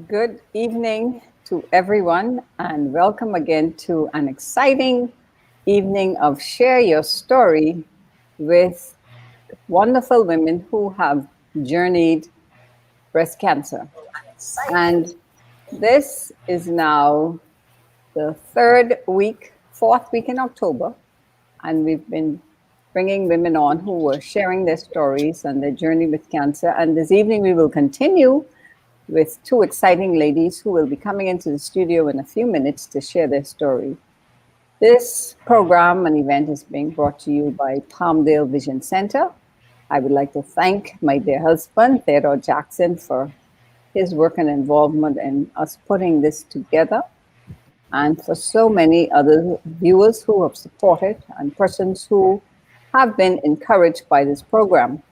Good evening to everyone, and welcome again to an exciting evening of Share Your Story with wonderful women who have journeyed breast cancer. And this is now the fourth week in October, and we've been bringing women on who were sharing their stories and their journey with cancer. And this evening we will continue with two exciting ladies who will be coming into the studio in a few minutes to share their story. This program and event is being brought to you by Palmdale Vision Center. I would like to thank my dear husband, Theodore Jackson, for his work and involvement in us putting this together, and for so many other viewers who have supported and persons who have been encouraged by this program.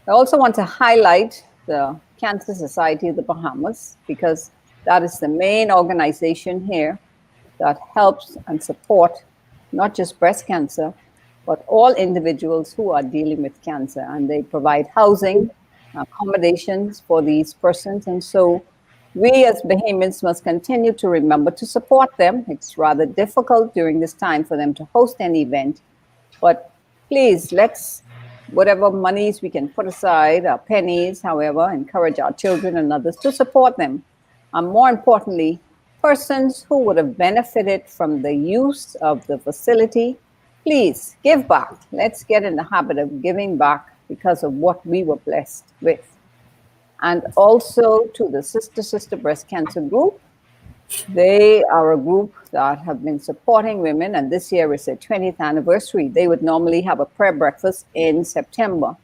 I also want to highlight the Cancer Society of the Bahamas because that is the main organization here that helps and support not just breast cancer, but all individuals who are dealing with cancer. And they provide housing, accommodations for these persons. And so we as Bahamians must continue to remember to support them. It's rather difficult during this time for them to host an event, but please, whatever monies we can put aside, our pennies, however, encourage our children and others to support them. And more importantly, persons who would have benefited from the use of the facility, please give back. Let's get in the habit of giving back because of what we were blessed with. And also to the Sister Breast Cancer Group. They are a group that have been supporting women, and this year is their 20th anniversary. They would normally have a prayer breakfast in September.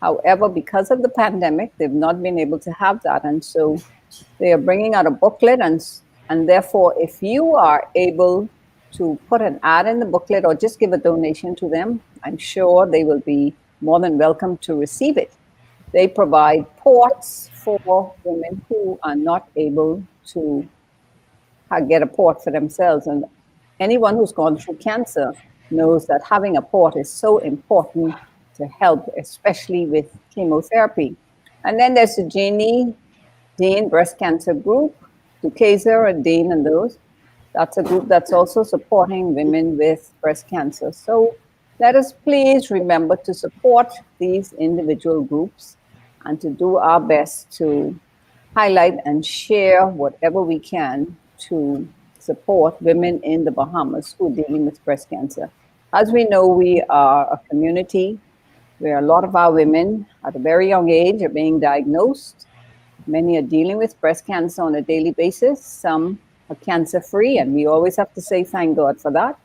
However, because of the pandemic, they've not been able to have that. And so they are bringing out a booklet. And therefore, if you are able to put an ad in the booklet or just give a donation to them, I'm sure they will be more than welcome to receive it. They provide ports for women who are not able to get a port for themselves. And anyone who's gone through cancer knows that having a port is so important to help, especially with chemotherapy. And then there's the Jeannie Dean Breast Cancer Group, Dukaser and Dean and those. That's a group that's also supporting women with breast cancer. So let us please remember to support these individual groups and to do our best to highlight and share whatever we can to support women in the Bahamas who are dealing with breast cancer. As we know, we are a community where a lot of our women at a very young age are being diagnosed. Many are dealing with breast cancer on a daily basis. Some are cancer-free, and we always have to say thank God for that.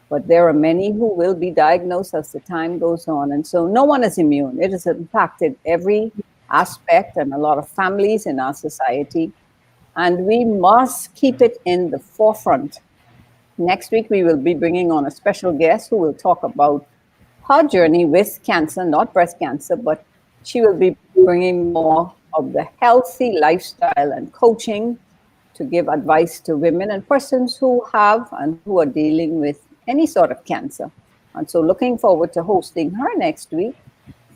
But there are many who will be diagnosed as the time goes on. And so no one is immune. It has impacted every aspect and a lot of families in our society. And we must keep it in the forefront. Next week, we will be bringing on a special guest who will talk about her journey with cancer, not breast cancer, but she will be bringing more of the healthy lifestyle and coaching to give advice to women and persons who have and who are dealing with any sort of cancer. And so looking forward to hosting her next week.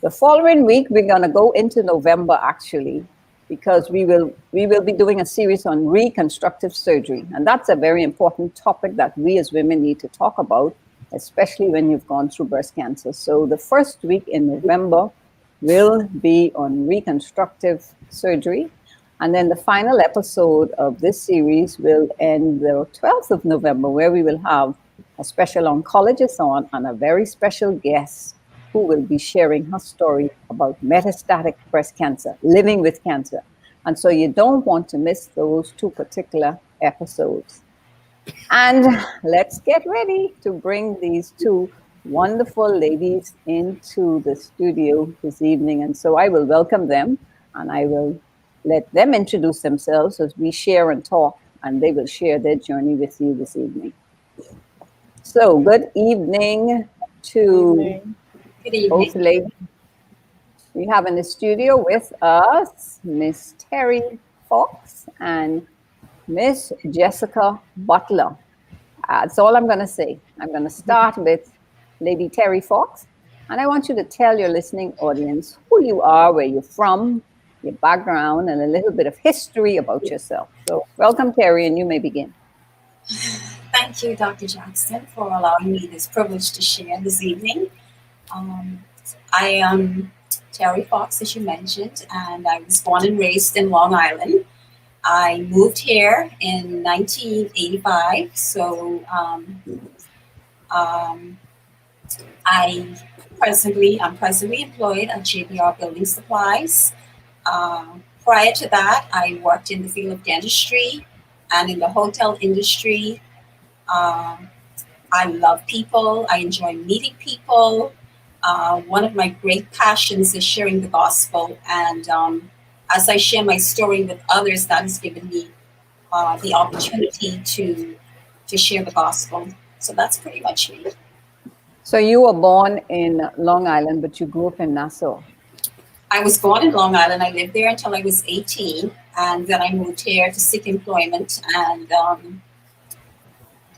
The following week, we're going to go into November, actually, because we will be doing a series on reconstructive surgery. And that's a very important topic that we as women need to talk about, especially when you've gone through breast cancer. So the first week in November will be on reconstructive surgery. And then the final episode of this series will end the 12th of November, where we will have a special oncologist on and a very special guest who will be sharing her story about metastatic breast cancer, living with cancer. And so you don't want to miss those two particular episodes. And let's get ready to bring these two wonderful ladies into the studio this evening. And so I will welcome them, and I will let them introduce themselves as we share and talk, and they will share their journey with you this evening. So good evening to both ladies. We have in the studio with us Miss Terry Fox and Miss Jessica Butler. That's all I'm going to say. I'm going to start with Lady Terry Fox, and I want you to tell your listening audience who you are, where you're from, your background, and a little bit of history about yourself. So, welcome, Terry, and you may begin. Thank you, Dr. Jackson, for allowing me this privilege to share this evening. Um, I am Terry Fox, as you mentioned, and I was born and raised in Long Island. I moved here in 1985, so um, I'm presently employed at JBR Building Supplies. Prior to that, I worked in the field of dentistry and in the hotel industry. Um, I love people. I enjoy meeting people. One of my great passions is sharing the gospel. And as I share my story with others, that has given me the opportunity to share the gospel. So that's pretty much me. So, you were born in Long Island, but you grew up in Nassau. I was born in Long Island. I lived there until I was 18. And then I moved here to seek employment. And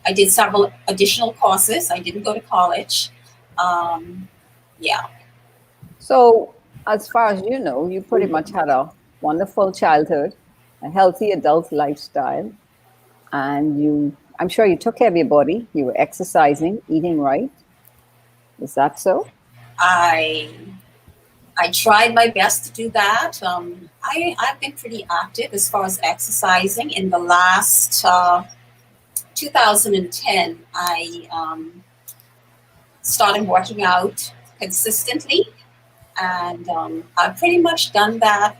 I did several additional courses. I didn't go to college. Um, yeah. So, as far as you know, you pretty much had a wonderful childhood, a healthy adult lifestyle, and I'm sure you took care of your body. You were exercising, eating right. Is that so? I I tried my best to do that. I've been pretty active as far as exercising. In the last 2010, I started working out consistently, and I've pretty much done that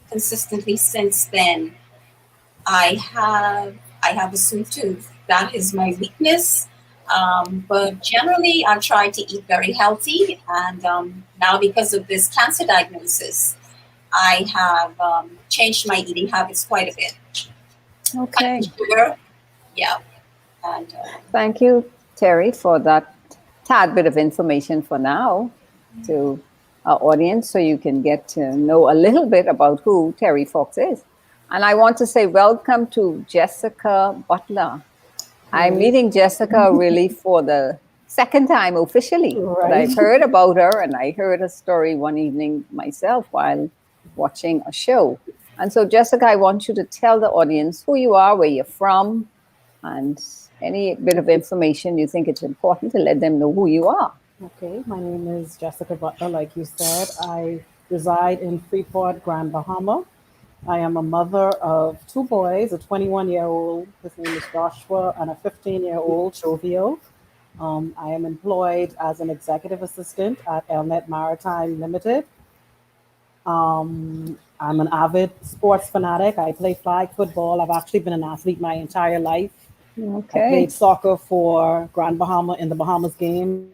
consistently since then. I have a sweet tooth. That is my weakness. But generally, I've tried to eat very healthy, and now because of this cancer diagnosis, I have changed my eating habits quite a bit. Okay. Cutting sugar, yeah, and Thank you, Terry, for that tad bit of information for now to our audience so you can get to know a little bit about who Terry Fox is. And I want to say welcome to Jessica Butler. I'm Right. meeting Jessica really for the second time officially, but Right. I've heard about her and I heard a story one evening myself while watching a show. And so, Jessica, I want you to tell the audience who you are, where you're from, and any bit of information you think it's important to let them know who you are. Okay. My name is Jessica Butler. Like you said, I reside in Freeport, Grand Bahama. I am a mother of two boys, a 21-year-old, his name is Joshua, and a 15-year-old, Jovio. I am employed as an executive assistant at Elnet Maritime Limited. I'm an avid sports fanatic. I play flag football. I've actually been an athlete my entire life. I Okay. played soccer for Grand Bahama in the Bahamas games.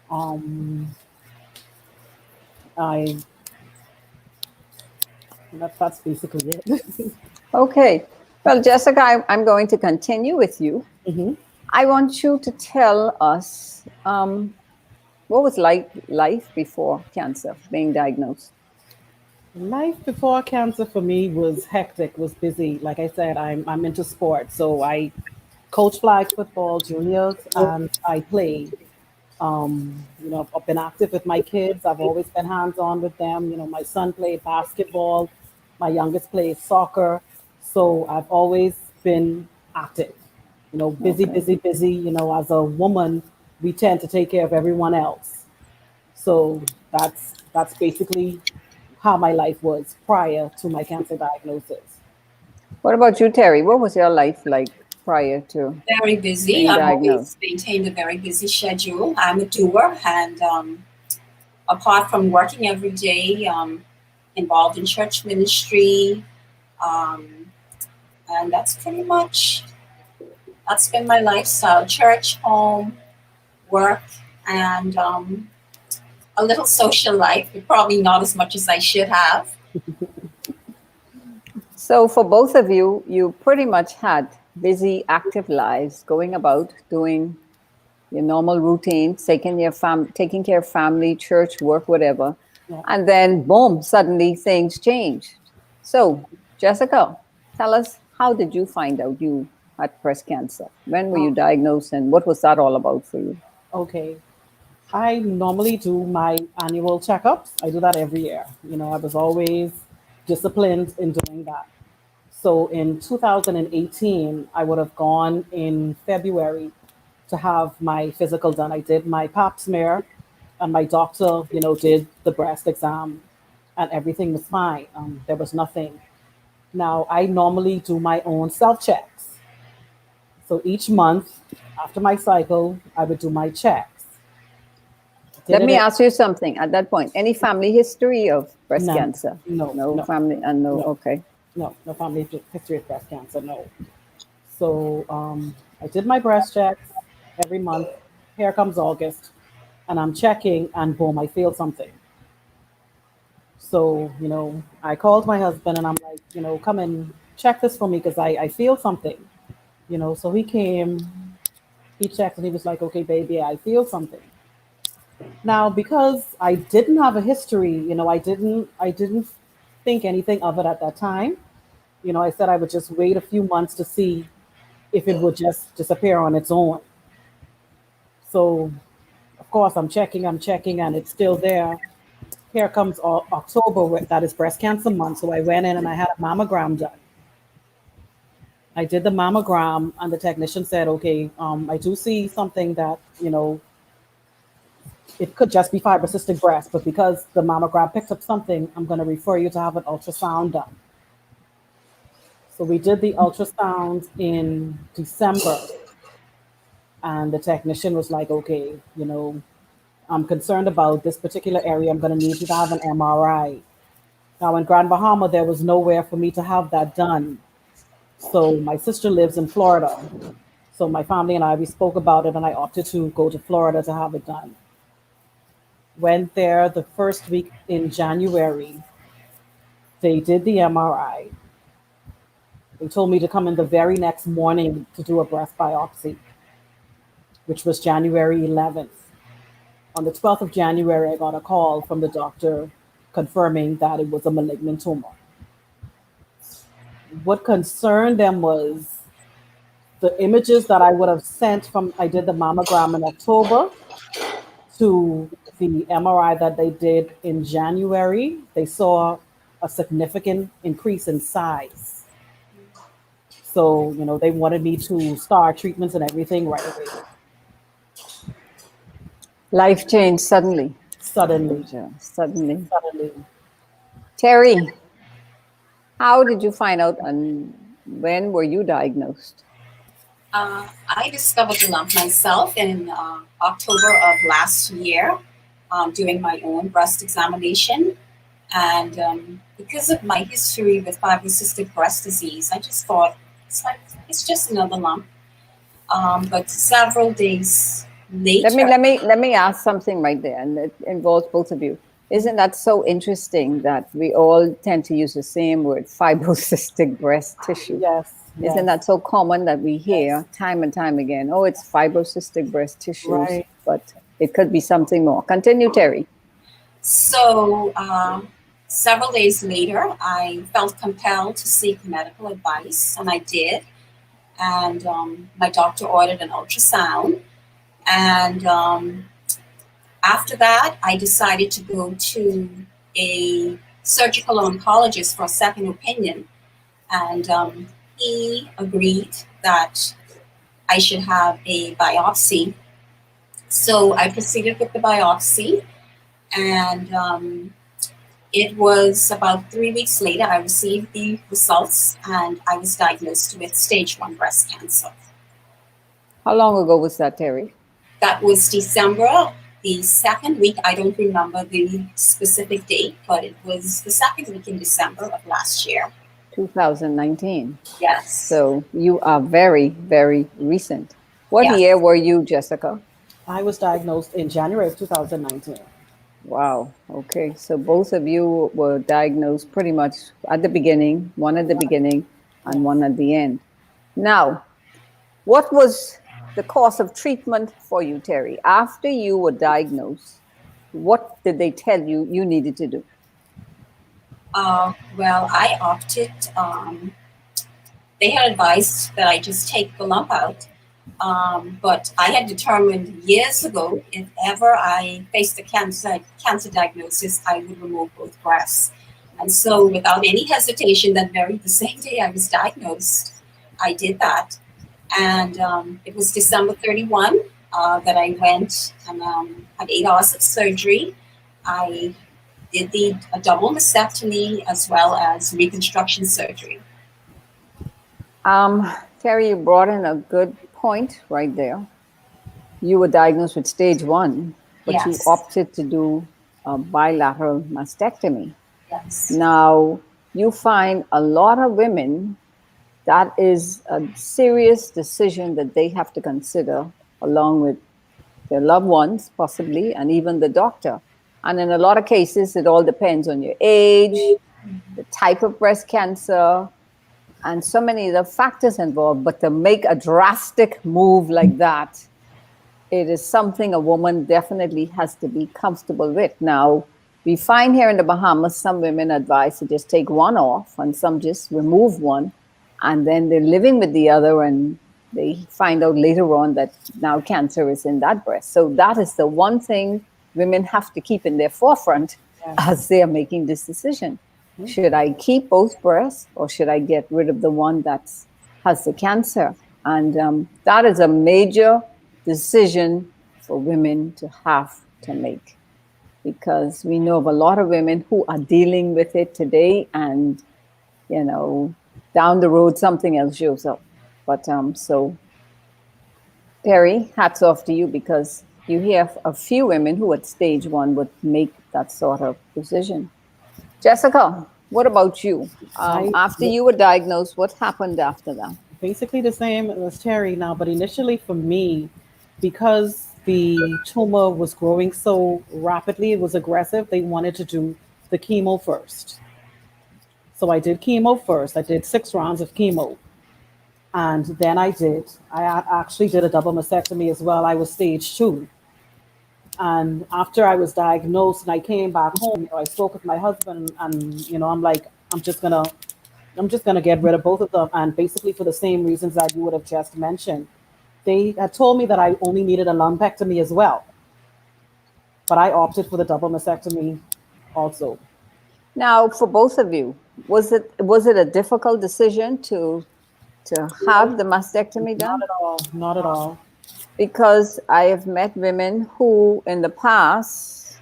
Um, I that's basically it. Okay. Well, Jessica, I'm going to continue with you. hmm I want you to tell us what was like life before cancer, being diagnosed. Life before cancer for me was hectic, was busy. Like I said, I'm into sports, so I coach flag football juniors and I play. I've been active with my kids. I've always been hands on with them. My son played basketball, my youngest plays soccer. So I've always been active, busy, Okay. busy, busy. As a woman, we tend to take care of everyone else. So that's basically how my life was prior to my cancer diagnosis. What about you, Terry? What was your life like prior to very busy. being I've diagnosed? always maintained a very busy schedule. I'm a doer, and apart from working every day, involved in church ministry, um, and that's been my lifestyle: church, home, work, and a little social life, but probably not as much as I should have. So, for both of you, you pretty much had busy, active lives going about doing your normal routine, taking care of family, church, work, whatever. Yeah. And then, boom, suddenly things changed. So, Jessica, tell us, how did you find out you had breast cancer? When were you Um, diagnosed and what was that all about for you? okay. I normally do my annual checkups. I do that every year. I was always disciplined in doing that. So in 2018, I would have gone in February to have my physical done. I did my pap smear, and my doctor, did the breast exam, and everything was fine. There was nothing. Now, I normally do my own self checks. So each month after my cycle, I would do my checks. Did Let me it? ask you something at that point. Any family history of breast None. cancer? No, No no, family, and no, no, okay. no family history of breast cancer. No. So I did my breast checks every month. Here comes August, and I'm checking, and boom, I feel something. So, I called my husband and I'm like, come and check this for me because I feel something. So he came, he checked, and he was like, okay, baby, I feel something. Now, because I didn't have a history, I didn't think anything of it at that time. I said I would just wait a few months to see if it would just disappear on its own. So, of course, I'm checking, and it's still there. Here comes October, that is breast cancer month. So I went in and I had a mammogram done. I did the mammogram, and the technician said, okay, I do see something that, it could just be fibrocystic breast, but because the mammogram picked up something, I'm going to refer you to have an ultrasound done. So we did the ultrasound in December, and the technician was like, okay, I'm concerned about this particular area. I'm going to need you to have an MRI. Now, in Grand Bahama, there was nowhere for me to have that done. So my sister lives in Florida. So my family and I, we spoke about it, and I opted to go to Florida to have it done. Went there the first week in January. They did the MRI. They told me to come in the very next morning to do a breast biopsy, which was January 11th. On the 12th of January, I got a call from the doctor confirming that it was a malignant tumor. What concerned them was the images that I would have sent from, I did the mammogram in October to the MRI that they did in January. They saw a significant increase in size. So, they wanted me to start treatments and everything right away. Life changed suddenly. Suddenly, Suddenly. suddenly. Terry, how did you find out and when were you diagnosed? I discovered the lump myself in October of last year doing my own breast examination. And because of my history with fibrocystic breast disease, I just thought it's like it's just another lump. But several days Let me later, let me let me ask something right there, and it involves both of you. Isn't that so interesting that we all tend to use the same word, fibrocystic breast tissue? Yes, Isn't yes, that so common that we yes. hear time and time again? Oh, it's fibrocystic breast tissues, Right. but it could be something more. Continue, Terry. so several days later, I felt compelled to seek medical advice, and I did. And my doctor ordered an ultrasound, and after that, I decided to go to a surgical oncologist for a second opinion. And he agreed that I should have a biopsy. So I proceeded with the biopsy. And it was about 3 weeks later, I received the results and I was diagnosed with stage 1 breast cancer. How long ago was that, Terry? That was December, the second week. I don't remember the specific date, but it was the second week in December of last year. 2019. Yes. So you are very, very recent. What Yes. year were you, Jessica? I was diagnosed in January of 2019. Wow. Okay. So both of you were diagnosed pretty much at the beginning, one at the beginning and Yes. one at the end. Now, what was the course of treatment for you, Terry? After you were diagnosed, what did they tell you you needed to do? Well, I opted, they had advised that I just take the lump out. But I had determined years ago, if ever I faced a cancer diagnosis, I would remove both breasts. And so, without any hesitation, the same day I was diagnosed, I did that. And it was December 31 that I went and had 8 hours of surgery. I did a double mastectomy as well as reconstruction surgery. Terry, you brought in a good point right there. You were diagnosed with stage 1, but Yes. you opted to do a bilateral mastectomy. Yes. Now, you find a lot of women, that is a serious decision that they have to consider along with their loved ones, possibly, and even the doctor. And in a lot of cases, it all depends on your age, the type of breast cancer, and so many other factors involved. But to make a drastic move like that, it is something a woman definitely has to be comfortable with. Now, we find here in the Bahamas, some women advise to just take one off, and some just remove one, and then they're living with the other, and they find out later on that now cancer is in that breast. So that is the one thing women have to keep in their forefront as they are making this decision. Should I keep both breasts, or should I get rid of the one that has the cancer? And that is a major decision for women to have to make, because we know of a lot of women who are dealing with it today, and down the road something else shows up. But so Terry, hats off to you, because you hear a few women who at stage 1 would make that sort of decision. Jessica, what about you? After you were diagnosed, what happened after that? Basically the same as Terry now, but initially for me, because the tumor was growing so rapidly, it was aggressive, they wanted to do the chemo first. So I did chemo first. I did 6 rounds of chemo. And then I actually did a double mastectomy as well. I was stage 2. And after I was diagnosed and I came back home, I spoke with my husband, and I'm like, I'm just gonna get rid of both of them. And basically for the same reasons that you would have just mentioned. They had told me that I only needed a lumpectomy as well, but I opted for the double mastectomy also. Now, for both of you, was it a difficult decision to have the mastectomy done? Not at all. Not at all. Because I have met women who in the past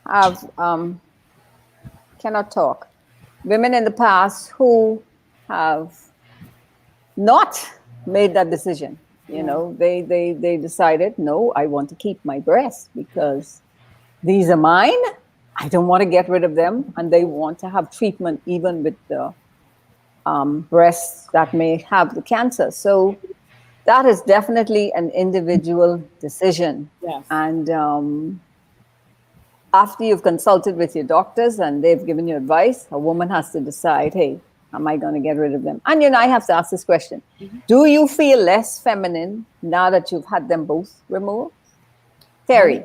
have cannot talk. Women in the past who have not made that decision. They decided, no, I want to keep my breasts because these are mine. I don't want to get rid of them, and they want to have treatment even with the breasts that may have the cancer. So that is definitely an individual decision. Yes. And after you've consulted with your doctors and they've given you advice, a woman has to decide, hey, am I going to get rid of them? And I have to ask this question. Do you feel less feminine now that you've had them both removed? Terry?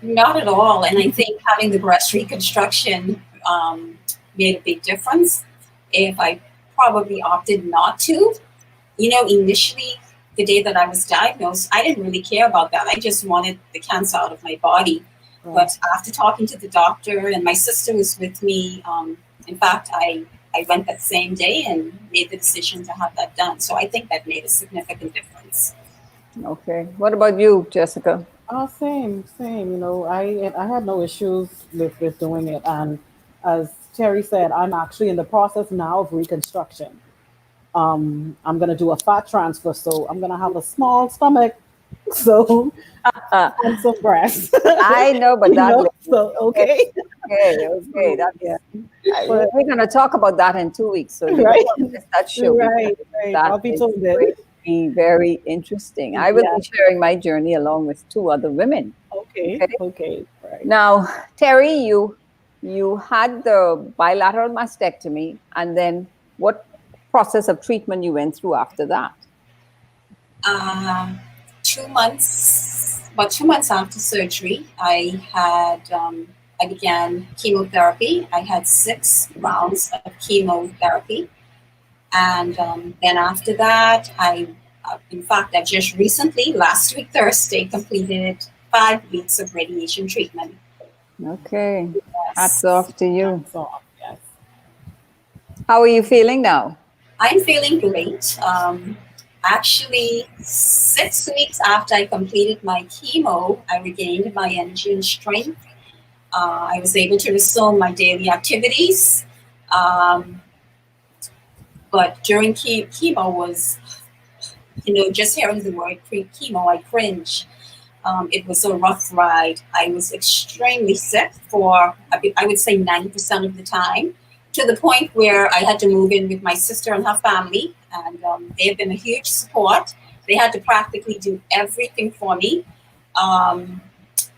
Not at all. And I think having the breast reconstruction made a big difference. If I probably opted not to, initially, the day that I was diagnosed, I didn't really care about that. I just wanted the cancer out of my body. Right. But after talking to the doctor, and my sister was with me, in fact, I went that same day and made the decision to have that done. So I think that made a significant difference. Okay. What about you, Jessica? Same. I had no issues with doing it. And as Terry said, I'm actually in the process now of reconstruction. I'm going to do a fat transfer, so I'm going to have a small stomach, so and some breasts. I know, but okay. Okay. We're going to talk about that in 2 weeks, so that show. Right. I'll be told that. Be very interesting. I will be sharing my journey along with 2 other women. Okay. Right. Now, Terry, you had the bilateral mastectomy, and then what process of treatment you went through after that? 2 months, about 2 months after surgery, I began chemotherapy. I had 6 rounds of chemotherapy. And then after that, I In fact, I've just recently, last week Thursday, completed 5 weeks of radiation treatment. Okay. Hats Yes. off to you. So, yes. How are you feeling now? I'm feeling great. Actually, 6 weeks after I completed my chemo, I regained my energy and strength. I was able to resume my daily activities. Um, but during chemo was, just hearing the word chemo, I cringe. It was a rough ride. I was extremely sick for, I would say, 90% of the time, to the point where I had to move in with my sister and her family. And they have been a huge support. They had to practically do everything for me. Um,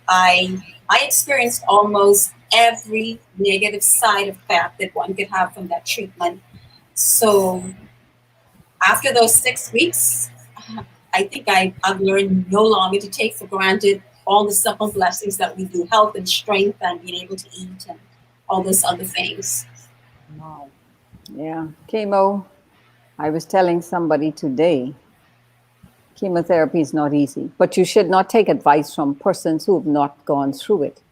I experienced almost every negative side effect that one could have from that treatment. So after those 6 weeks, I think I've learned no longer to take for granted all the simple blessings that we do, health and strength and being able to eat and all those other things. Wow. Yeah. Chemo. I was telling somebody today, chemotherapy is not easy, but you should not take advice from persons who have not gone through it.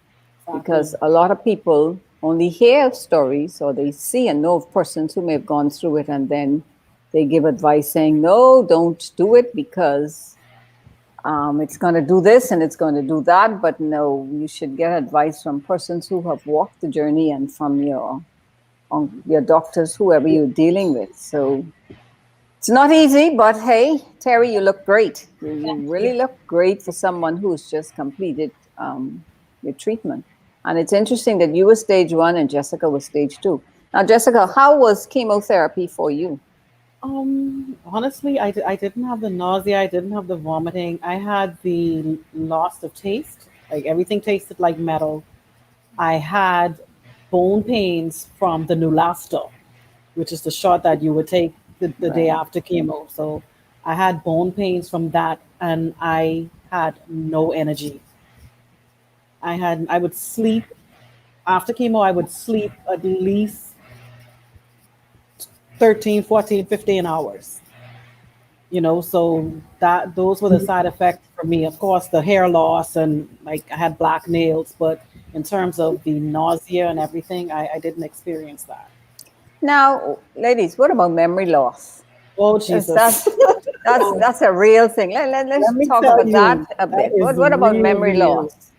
Because a lot of people only hear stories or they see and know of persons who may have gone through it, and then they give advice saying, no, don't do it because it's going to do this and it's going to do that. But no, you should get advice from persons who have walked the journey and from your doctors, whoever you're dealing with. So it's not easy, but hey, Terry, you look great. You Thank really you. look great for someone who's just completed your treatment. And it's interesting that you were stage 1 and Jessica was stage 2. Now, Jessica, how was chemotherapy for you? Honestly, I didn't have the nausea. I didn't have the vomiting. I had the loss of taste. Like everything tasted like metal. I had bone pains from the Neulasta, which is the shot that you would take the day Right. after chemo. So I had bone pains from that, and I had no energy. I would sleep after chemo. I would sleep at least 13, 14, 15 hours. So that those were the side effects for me. Of course, the hair loss and like I had black nails, but in terms of the nausea and everything, I didn't experience that. Now, ladies, what about memory loss? Oh Because Jesus. Oh, that's a real thing. Let Let's me talk tell about that you, a that bit. is What about real, memory real. loss?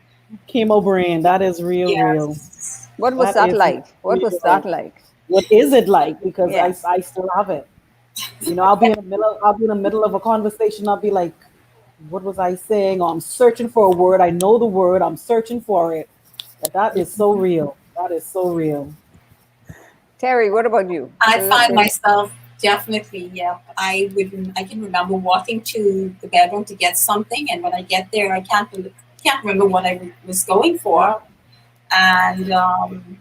Chemo brain, that is real, real. yes. What was That that is like? What was that real. like? What is it like? Because Yes. I still have it. I'll be in the middle of a conversation. I'll be like, what was I saying? Or I'm searching for a word. I know the word. I'm searching for it. But that is so real. That is so real. Terry, what about you? I find myself definitely, yeah. I can remember walking to the bedroom to get something, and when I get there, I can't remember what I was going for, Yeah. and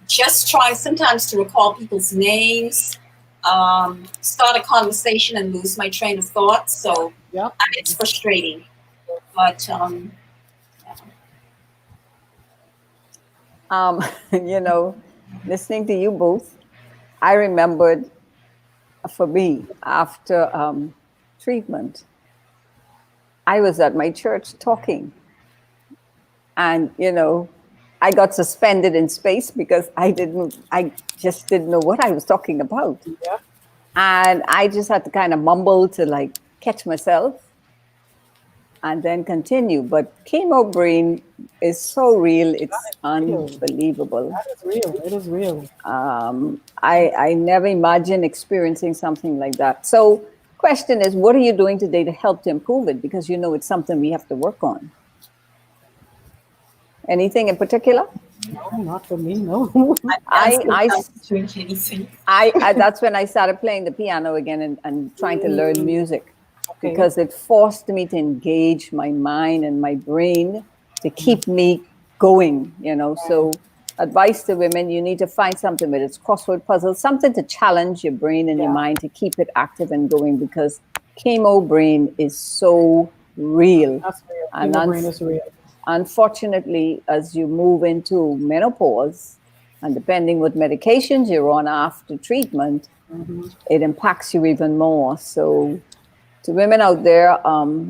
just trying sometimes to recall people's names, start a conversation and lose my train of thought. So Yeah. it's frustrating, but Um, you know, listening to you both, I remembered for me after treatment, I was at my church talking, and I got suspended in space because I just didn't know what I was talking about, Yeah. and I just had to kind of mumble to like catch myself and then continue. But chemo brain is so real; That it's is real. unbelievable. That is real. It is real. I never imagined experiencing something like that. So, question is, what are you doing today to help to improve it? Because it's something we have to work on. Anything in particular? No, not for me. No. I can't I, still I, drink anything. that's when I started playing the piano again and trying to learn Mm, music okay. because it forced me to engage my mind and my brain to keep me going. So, advice to women, you need to find something, whether it's crossword puzzles, something to challenge your brain and your Yeah. mind to keep it active and going because chemo brain is so real. That's real. And Chemo brain is real. unfortunately, as you move into menopause, and depending what medications you're on after treatment, Hmm. it impacts you even more. So To women out there,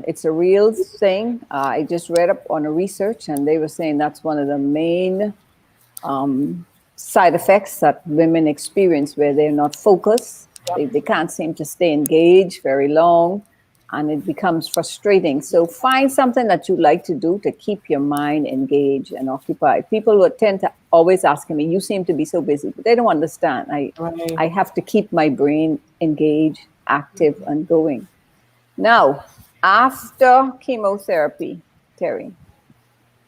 it's a real thing. I just read up on a research, and they were saying that's one of the main side effects that women experience, where they're not focused. They can't seem to stay engaged very long, and it becomes frustrating. So find something that you like to do to keep your mind engaged and occupied. People would tend to always ask me, you seem to be so busy, but they don't understand. I have to keep my brain engaged, active, and going. Now, after chemotherapy, Terry,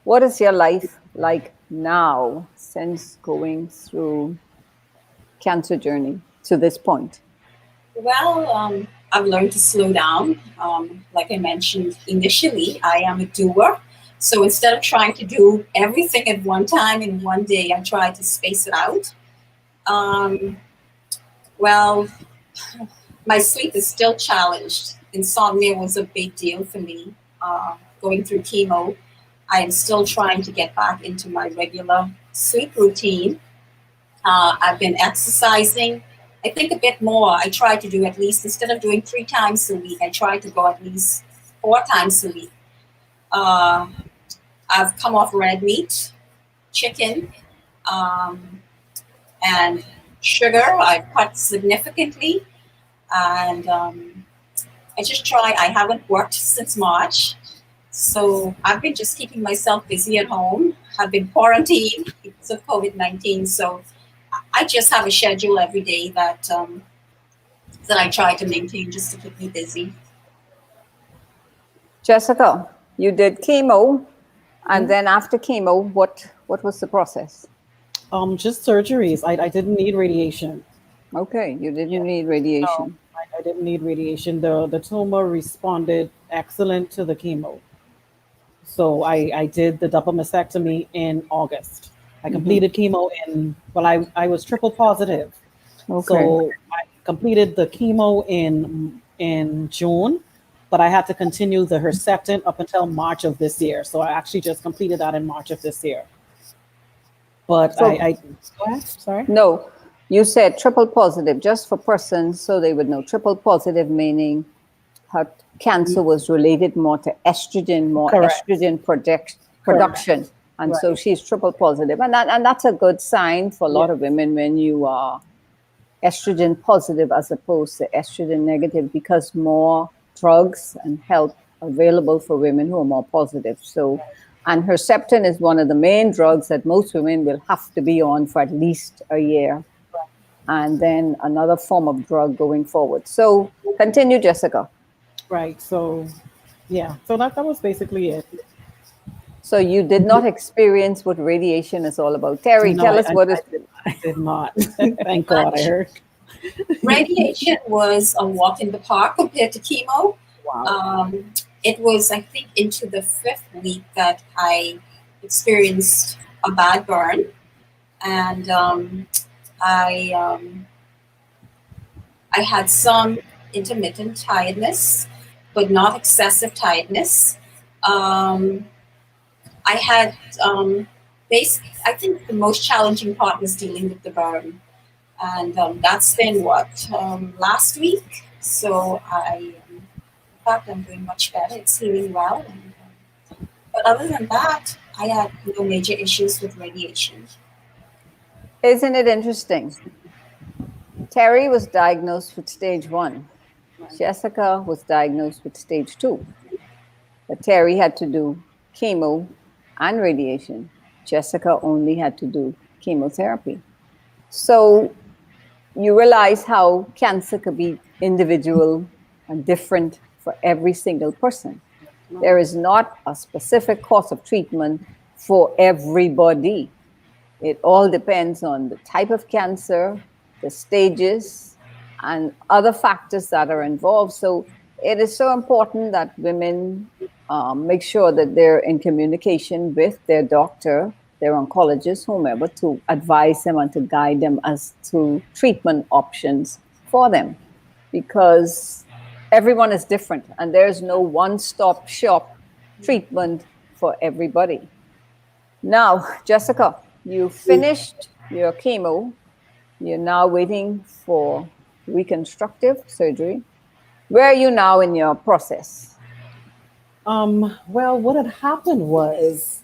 what is your life like now since going through cancer journey to this point? Well, I've learned to slow down. Like I mentioned initially, I am a doer. So instead of trying to do everything at one time in one day, I try to space it out. Um, well, my sleep is still challenged. Insomnia was a big deal for me going through chemo. I am still trying to get back into my regular sleep routine. I've been exercising, I think a bit more. I try to do at least, instead of doing 3 times a week, I try to go at least 4 times a week. Uh, I've come off red meat, chicken, and sugar. I've cut significantly. And I just try, I haven't worked since March. So I've been just keeping myself busy at home. I've been quarantined because of COVID-19. So I just have a schedule every day that I try to maintain just to keep me busy. Jessica, you did chemo, and then after chemo, what was the process? Just surgeries. I didn't need radiation. Okay, you didn't need No, radiation. I didn't need radiation. The tumor responded excellent to the chemo. So I did the double mastectomy in August. I completed chemo I was triple positive. Okay. So I completed the chemo in June, but I had to continue the Herceptin up until March of this year. So I actually just completed that in March of this year. But So- I go ahead, sorry. No, you said triple positive, just for persons so they would know. Triple positive meaning her cancer was related more to estrogen, more Correct. estrogen production. And so Right. she's triple positive. And that's a good sign for a lot of women when you are estrogen positive as opposed to estrogen negative, because more drugs and help available for women who are more positive. So, and Herceptin is one of the main drugs that most women will have to be on for at least a year, and then another form of drug going forward. So continue, Jessica. Right. So yeah. So that was basically it. So you did not experience what radiation is all about. Terry, No, tell us what is. I did not. Thank God I heard. Radiation was a walk in the park compared to chemo. Wow. It was, I think, into the 5th week that I experienced a bad burn, and I had some intermittent tiredness, but not excessive tiredness. I had I think the most challenging part was dealing with the burn, and that's been last week. So in fact, I'm doing much better. It's healing well. But other than that, I had no major issues with radiation. Isn't it interesting? Terry was diagnosed with stage 1. Jessica was diagnosed with stage 2. But Terry had to do chemo and radiation. Jessica only had to do chemotherapy. So you realize how cancer could be individual and different for every single person. There is not a specific course of treatment for everybody. It all depends on the type of cancer, the stages, and other factors that are involved. So it is so important that women make sure that they're in communication with their doctor, their oncologist, whomever, to advise them and to guide them as to treatment options for them. Because everyone is different and there's no one-stop shop treatment for everybody. Now, Jessica, you finished your chemo. You're now waiting for reconstructive surgery. Where are you now in your process? Well, what had happened was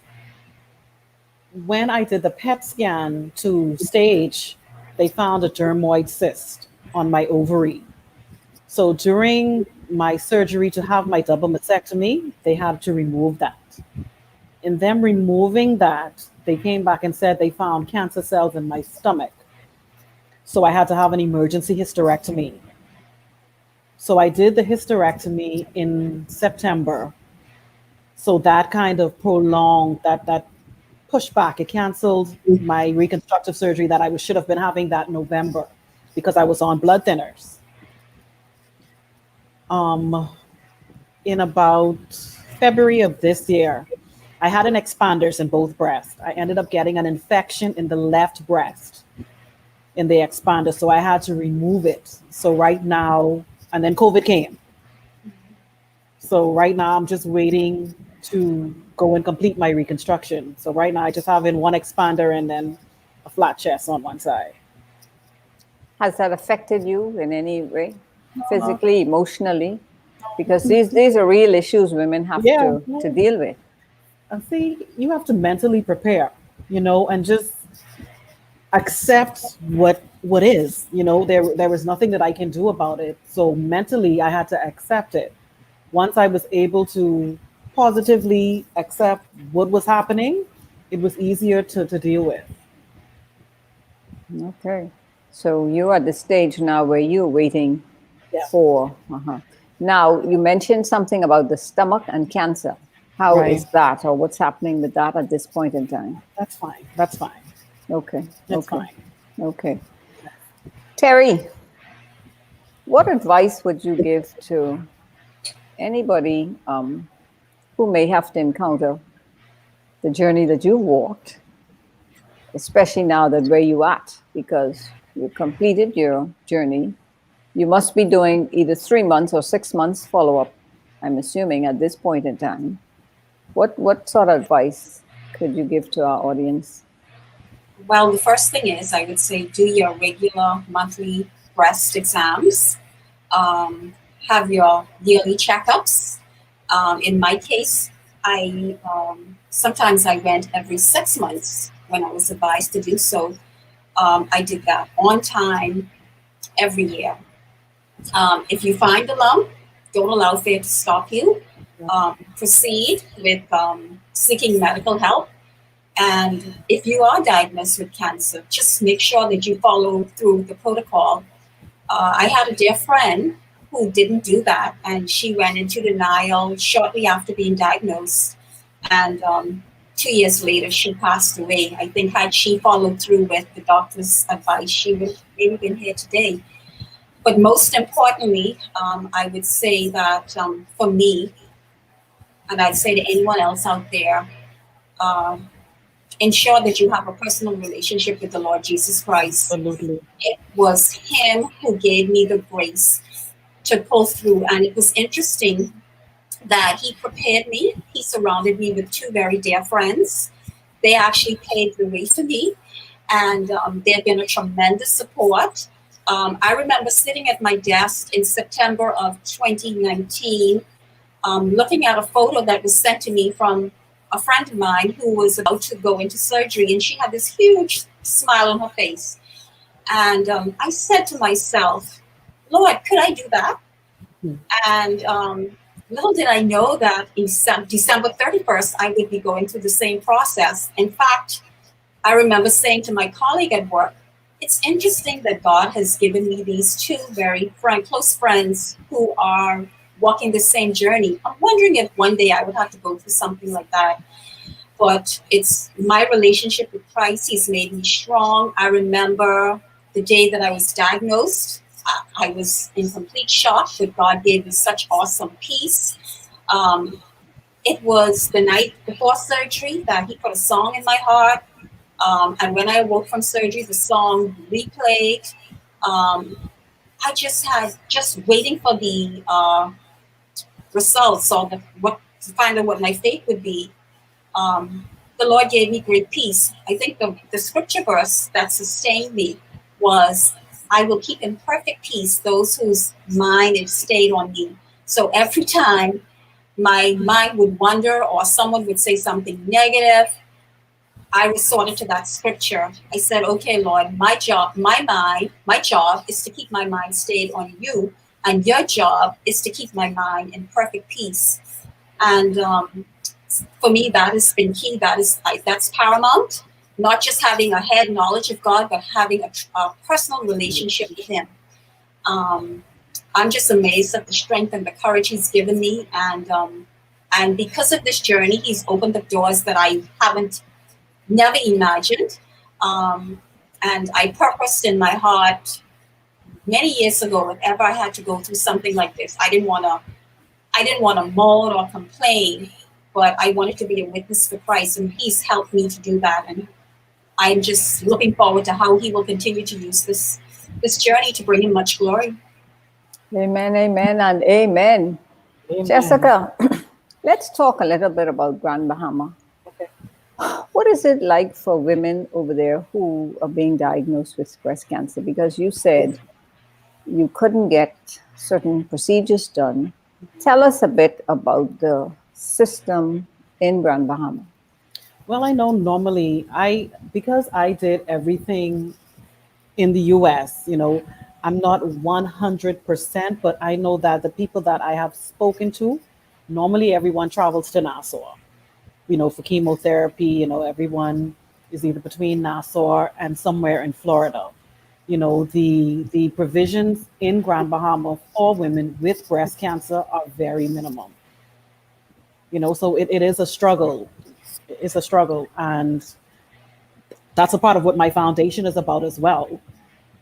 when I did the PET scan to stage, they found a dermoid cyst on my ovary. So during my surgery to have my double mastectomy, they had to remove that. In them removing that, they came back and said they found cancer cells in my stomach. So I had to have an emergency hysterectomy. So I did the hysterectomy in September. So that kind of prolonged that pushback. It canceled my reconstructive surgery that I should have been having that November because I was on blood thinners. Um, in about February of this year, I had an expanders in both breasts. I ended up getting an infection in the left breast in the expander, so I had to remove it. So right now, and then COVID came. So right now, I'm just waiting to go and complete my reconstruction. So right now, I just have in one expander and then a flat chest on one side. Has that affected you in any way, physically, emotionally? Because these are real issues women have to deal with. And see, you have to mentally prepare, and just accept what is. There was nothing that I can do about it. So mentally, I had to accept it. Once I was able to positively accept what was happening, it was easier to deal with. Okay. So you're at the stage now where you're waiting for. Now, you mentioned something about the stomach and cancer. How is that, or what's happening with that at this point in time? That's fine. That's fine. Okay. That's fine. Okay. Terry, what advice would you give to anybody who may have to encounter the journey that you walked, especially now that where you at, because you completed your journey? You must be doing either 3 months or 6 months follow-up, I'm assuming, at this point in time. What sort of advice could you give to our audience? Well, the first thing is I would say do your regular monthly breast exams. Have your yearly checkups. In my case, I sometimes I went every 6 months when I was advised to do so. I did that on time every year. If you find a lump, don't allow fear to stop you. Proceed with seeking medical help. And if you are diagnosed with cancer, just make sure that you follow through the protocol. I had a dear friend who didn't do that, and she went into denial shortly after being diagnosed. And 2 years later, she passed away. I think had she followed through with the doctor's advice, she would maybe been here today. But most importantly, I would say that for me, and I'd say to anyone else out there, ensure that you have a personal relationship with the Lord Jesus Christ. Absolutely. It was Him who gave me the grace to pull through. And it was interesting that He prepared me. He surrounded me with two very dear friends. They actually paved the way for me. And they've been a tremendous support. I remember sitting at my desk in September of 2019, looking at a photo that was sent to me from a friend of mine who was about to go into surgery, and she had this huge smile on her face. And I said to myself, Lord, could I do that? And little did I know that in December 31st, I would be going through the same process. In fact, I remember saying to my colleague at work, it's interesting that God has given me these two very close friends who are walking the same journey. I'm wondering if one day I would have to go through something like that. But it's my relationship with Christ. He's made me strong. I remember the day that I was diagnosed. I was in complete shock, but God gave me such awesome peace. It was the night before surgery that He put a song in my heart. And when I awoke from surgery, the song replayed. I just waiting for the results or to find out what my fate would be. The Lord gave me great peace. I think the scripture verse that sustained me was I will keep in perfect peace those whose mind is stayed on me. So every time my mind would wander or someone would say something negative, I resorted to that scripture. I said, okay, Lord, my job is to keep my mind stayed on you, and your job is to keep my mind in perfect peace. And for me, that has been key. That's paramount. Not just having a head knowledge of God, but having a personal relationship with Him. Um, I'm just amazed at the strength and the courage He's given me, and because of this journey, He's opened up doors that I haven't never imagined. Um, and I purposed in my heart many years ago, if ever I had to go through something like this, I didn't want to moan or complain, but I wanted to be a witness for Christ, and He's helped me to do that. And I'm just looking forward to how He will continue to use this journey to bring Him much glory. Amen, amen, and amen. Amen. Jessica, let's talk a little bit about Grand Bahama. Okay. What is it like for women over there who are being diagnosed with breast cancer? Because you said you couldn't get certain procedures done. Tell us a bit about the system in Grand Bahama. Well, I know normally because I did everything in the US, I'm not 100%, but I know that the people that I have spoken to, normally everyone travels to Nassau, for chemotherapy, everyone is either between Nassau and somewhere in Florida. The provisions in Grand Bahama for women with breast cancer are very minimum. So it is a struggle. It's a struggle. And that's a part of what my foundation is about as well.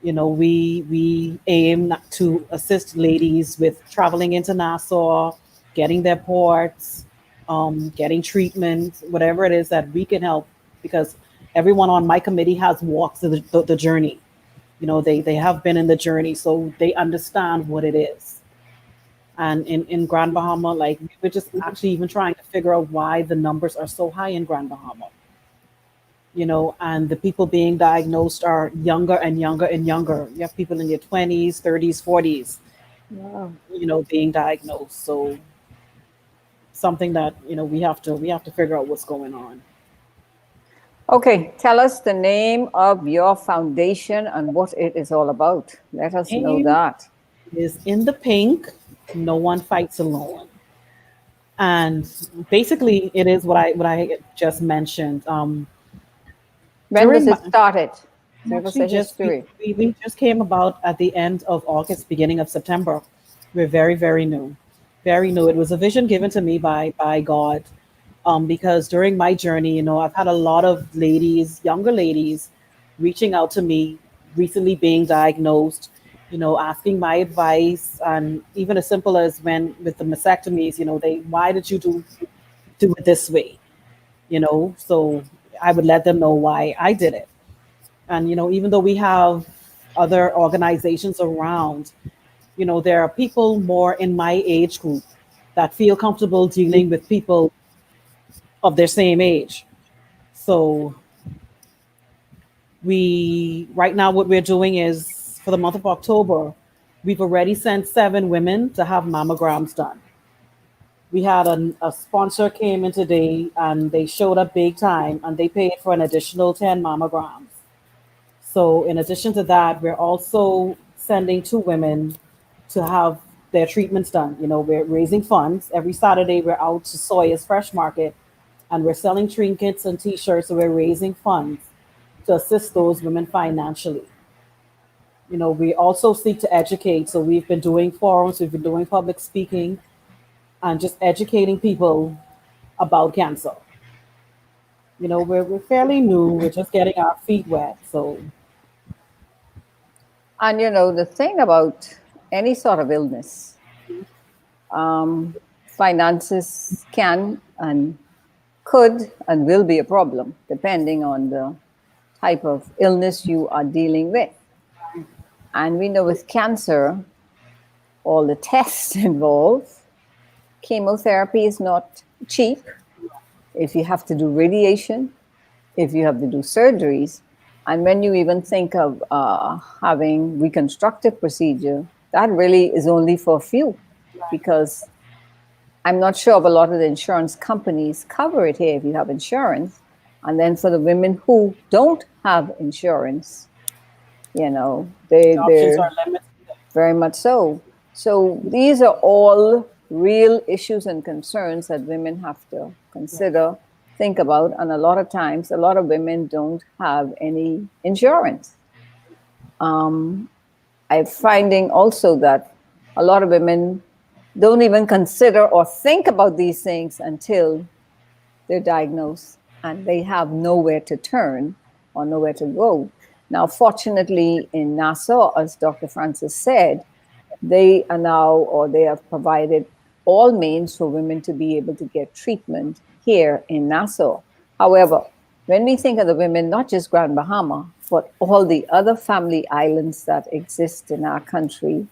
We aim to assist ladies with traveling into Nassau, getting their ports, getting treatment, whatever it is that we can help, because everyone on my committee has walked the journey. They have been in the journey, so they understand what it is. And in Grand Bahama, like, we're just actually even trying to figure out why the numbers are so high in Grand Bahama. And the people being diagnosed are younger and younger and younger. You have people in their 20s, 30s, 40s, Wow. being diagnosed. So something that, we have to figure out what's going on. Okay, tell us the name of your foundation and what it is all about. Let us know AIM that. is In the Pink, No One Fights Alone. And basically it is what I just mentioned. When was During it started? Give us Actually, a history. we just came about at the end of August, beginning of September. We're very, very new, very new. It was a vision given to me by God, because during my journey, I've had a lot of ladies, younger ladies, reaching out to me, recently being diagnosed, asking my advice, and even as simple as when with the mastectomies, why did you do it this way, So I would let them know why I did it. And, even though we have other organizations around, there are people more in my age group that feel comfortable dealing with people of their same age. So right now, what we're doing is, for the month of October, we've already sent 7 women to have mammograms done. We had a sponsor came in today, and they showed up big time, and they paid for an additional 10 mammograms. So in addition to that, we're also sending 2 women to have their treatments done. We're raising funds. Every Saturday, we're out to Sawyer's Fresh Market, and we're selling trinkets and T-shirts. So we're raising funds to assist those women financially. We also seek to educate. So we've been doing forums, we've been doing public speaking, and just educating people about cancer. We're fairly new. We're just getting our feet wet. So. And the thing about any sort of illness, finances can and could and will be a problem depending on the type of illness you are dealing with. And we know with cancer, all the tests involved, chemotherapy is not cheap. If you have to do radiation, if you have to do surgeries, And when you even think of having reconstructive procedure, that really is only for a few, because I'm not sure if a lot of the insurance companies cover it here if you have insurance. And then for the women who don't have insurance, The options they're are limited. very much so. So these are all real issues and concerns that women have to consider, think about. And a lot of times, a lot of women don't have any insurance. I'm finding also that a lot of women don't even consider or think about these things until they're diagnosed and they have nowhere to turn or nowhere to go. Now, fortunately, in Nassau, as Dr. Francis said, they are now, or they have provided all means for women to be able to get treatment here in Nassau. However, when we think of the women, not just Grand Bahama, but all the other family islands that exist in our country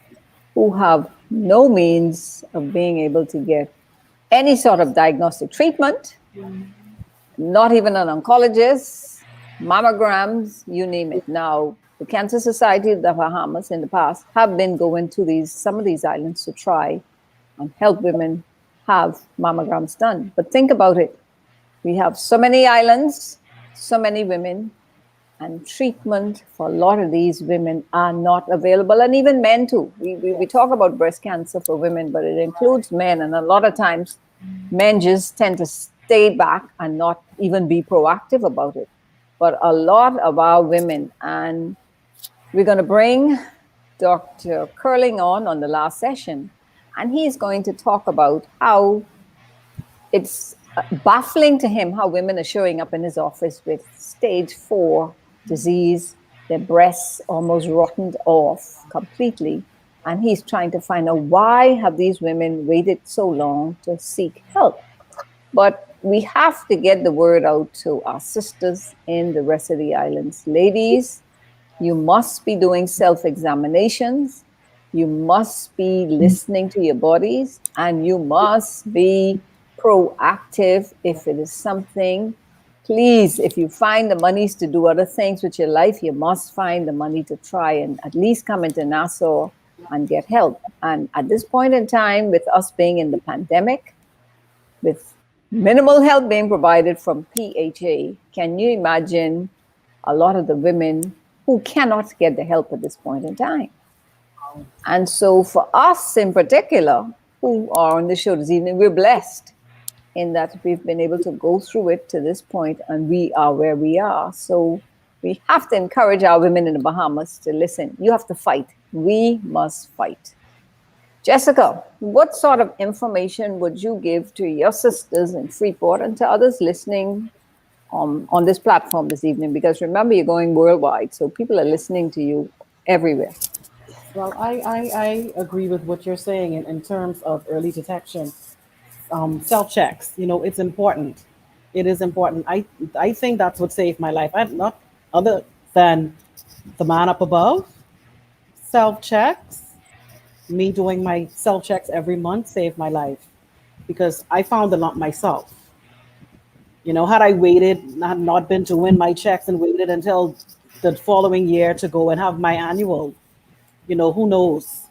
who have no means of being able to get any sort of diagnostic treatment, not even an oncologist, mammograms, you name it. Now, the Cancer Society of the Bahamas in the past have been going to some of these islands to try and help women have mammograms done. But think about it. We have so many islands, so many women, and treatment for a lot of these women are not available, and even men too. We talk about breast cancer for women, but it includes men, and a lot of times men just tend to stay back and not even be proactive about it. But a lot of our women, and we're going to bring Dr. Curling on the last session, and he's going to talk about how it's baffling to him how women are showing up in his office with stage 4 disease, their breasts almost rotted off completely. And he's trying to find out why have these women waited so long to seek help. But we have to get the word out to our sisters in the rest of the islands. Ladies, you must be doing self-examinations. You must be listening to your bodies, and you must be proactive if it is something. Please, if you find the monies to do other things with your life, you must find the money to try and at least come into Nassau and get help. And at this point in time, with us being in the pandemic, with minimal help being provided from PHA, can you imagine a lot of the women who cannot get the help at this point in time? And so for us in particular, who are on the show this evening, we're blessed in that we've been able to go through it to this point, and we are where we are. So we have to encourage our women in the Bahamas to listen. You have to fight. We must fight. Jessica, what sort of information would you give to your sisters in Freeport and to others listening on this platform this evening? Because remember, you're going worldwide, so people are listening to you everywhere. Well, I agree with what you're saying in terms of early detection. Self checks, it's important. It is important. I think that's what saved my life. I'm not other than the man up above. Self checks, me doing my self checks every month saved my life because I found a lot myself. Had I waited, not been doing my checks and waited until the following year to go and have my annual, who knows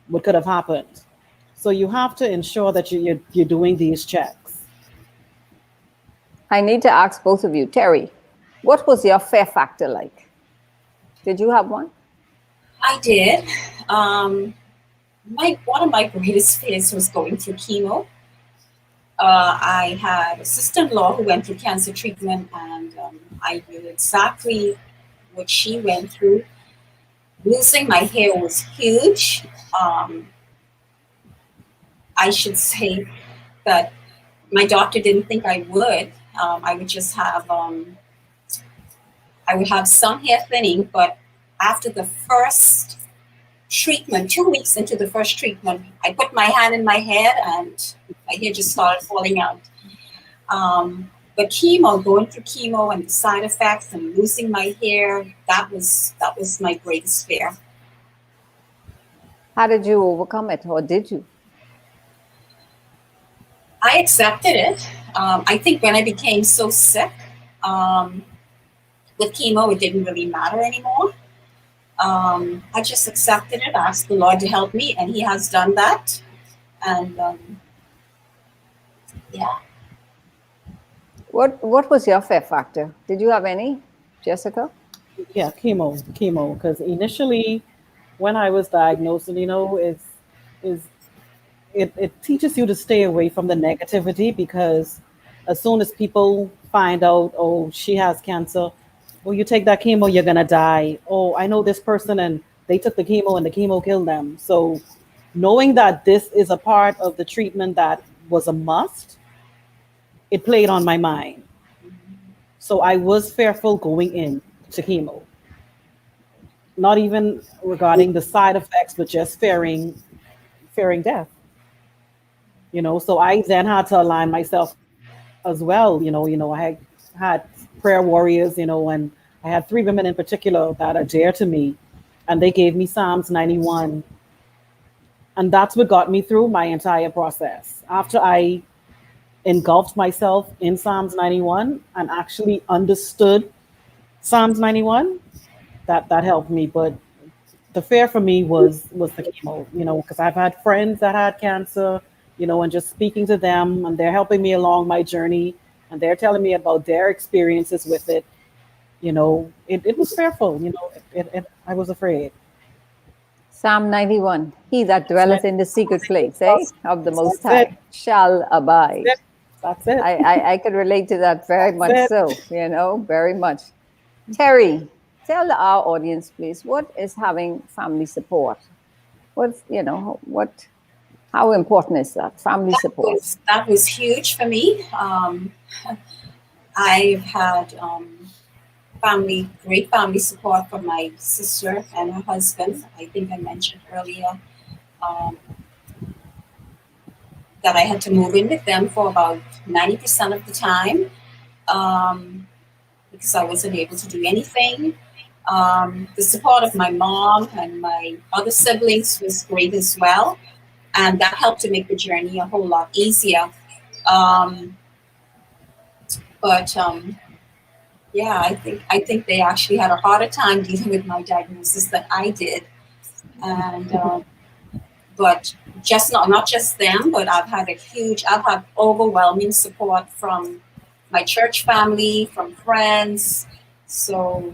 what could have happened. So you have to ensure that you're doing these checks. I need to ask both of you, Terry, what was your fear factor like? Did you have one? I did. One of my greatest fears was going through chemo. I had a sister-in-law who went through cancer treatment, and I knew exactly what she went through. Losing my hair was huge. I should say that my doctor didn't think I would. I would just have, I would have some hair thinning, but after the first treatment, 2 weeks into the first treatment, I put my hand in my head and my hair just started falling out. But going through chemo and the side effects and losing my hair, that was my greatest fear. How did you overcome it, or did you? I accepted it. I think when I became so sick, with chemo, it didn't really matter anymore. I just accepted it, asked the Lord to help me, and He has done that. And yeah, What was your fear factor? Did you have any, Jessica? Yeah, chemo. Because initially, when I was diagnosed, and is it teaches you to stay away from the negativity because as soon as people find out, oh, she has cancer, well, you take that chemo, you're gonna die. Oh, I know this person and they took the chemo and the chemo killed them. So knowing that this is a part of the treatment that was a must, it played on my mind. So I was fearful going in to chemo, not even regarding the side effects, but just fearing death. So I then had to align myself as well. I had prayer warriors, and I had three women in particular that are dear to me, and they gave me Psalms 91, and that's what got me through my entire process. After I engulfed myself in Psalms 91 and actually understood Psalms 91, that helped me. But the fear for me was the chemo, because I've had friends that had cancer, and just speaking to them, and they're helping me along my journey, and they're telling me about their experiences with it. It was fearful. I was afraid. Psalm 91. He that That's dwelleth it. in the secret place, of the Most That's it. High, shall abide. That's it. I could relate to that very That's much it. so, very much. Terry, tell our audience, please, what is having family support? How important is that, family support? that was huge for me. I've had great family support from my sister and her husband. I think I mentioned earlier um, that I had to move in with them for about 90% of the time because I wasn't able to do anything. The support of my mom and my other siblings was great as well, and that helped to make the journey a whole lot easier. Um, but yeah, I think they actually had a harder time dealing with my diagnosis than I did, and but just not just them, but I've had overwhelming support from my church family, from friends. So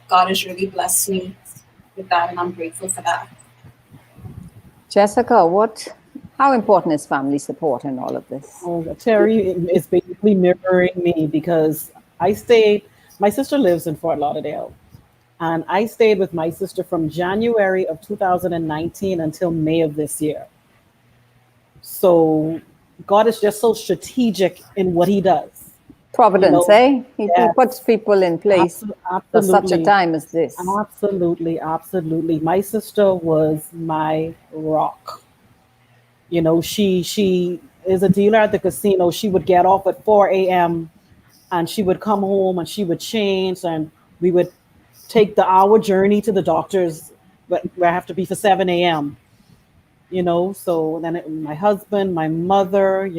God has really blessed me with that, and I'm grateful for that. Jessica, how important is family support in all of this? Terry is basically mirroring me because my sister lives in Fort Lauderdale, and I stayed with my sister from January of 2019 until May of this year. So God is just so strategic in what He does. Providence, He Yes, puts people in place for such a absolutely, time as this. absolutely. My sister was my rock. She is a dealer at the casino. She would get off at 4 a.m. and she would come home and she would change, and we would take the hour journey to the doctor's where I have to be for 7 a.m. So then my husband, my mother,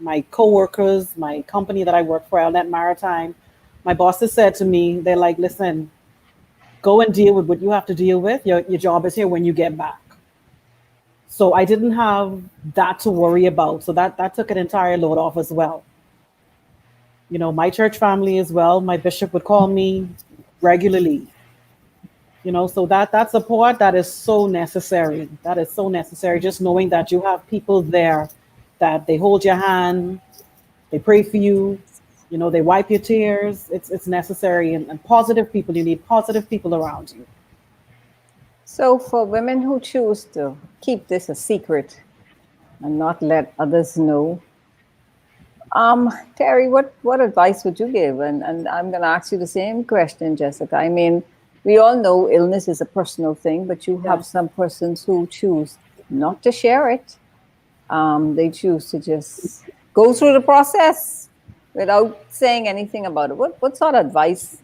my coworkers, my company that I work for, Outlet Maritime, my bosses said to me, they're like, listen, go and deal with what you have to deal with. Your job is here when you get back. So I didn't have that to worry about. So that took an entire load off as well. My church family as well. My bishop would call me regularly. So that support, that is so necessary. That is so necessary. Just knowing that you have people there, that they hold your hand, they pray for you, they wipe your tears. It's necessary, and positive people. You need positive people around you. So for women who choose to keep this a secret and not let others know, Terry, what advice would you give? And I'm going to ask you the same question, Jessica. I mean, we all know illness is a personal thing, but you have some persons who choose not to share it. They choose to just go through the process without saying anything about it. What sort of advice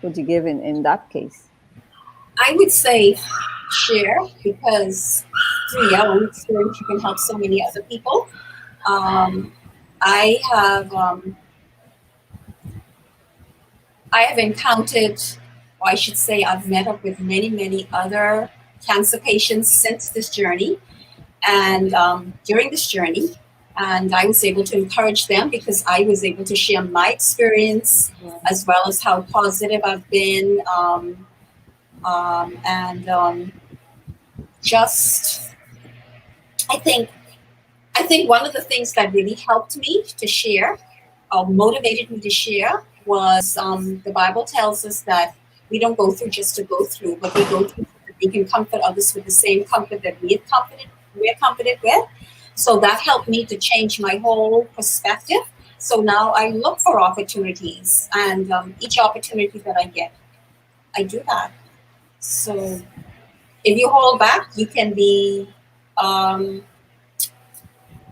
would you give in that case? I would say share, because through your own experience, you can help so many other people. I have I have encountered, or I should say, I've met up with many, many other cancer patients since this journey and during this journey. And I was able to encourage them because I was able to share my experience as well as how positive I've been. And just, I think, I think one of the things that really helped me to share, motivated me to share, was the Bible tells us that we don't go through just to go through, but we go through so that we can comfort others with the same comfort that we're comforted with. So that helped me to change my whole perspective. So now I look for opportunities, and each opportunity that I get, I do that. So if you hold back, you can be um,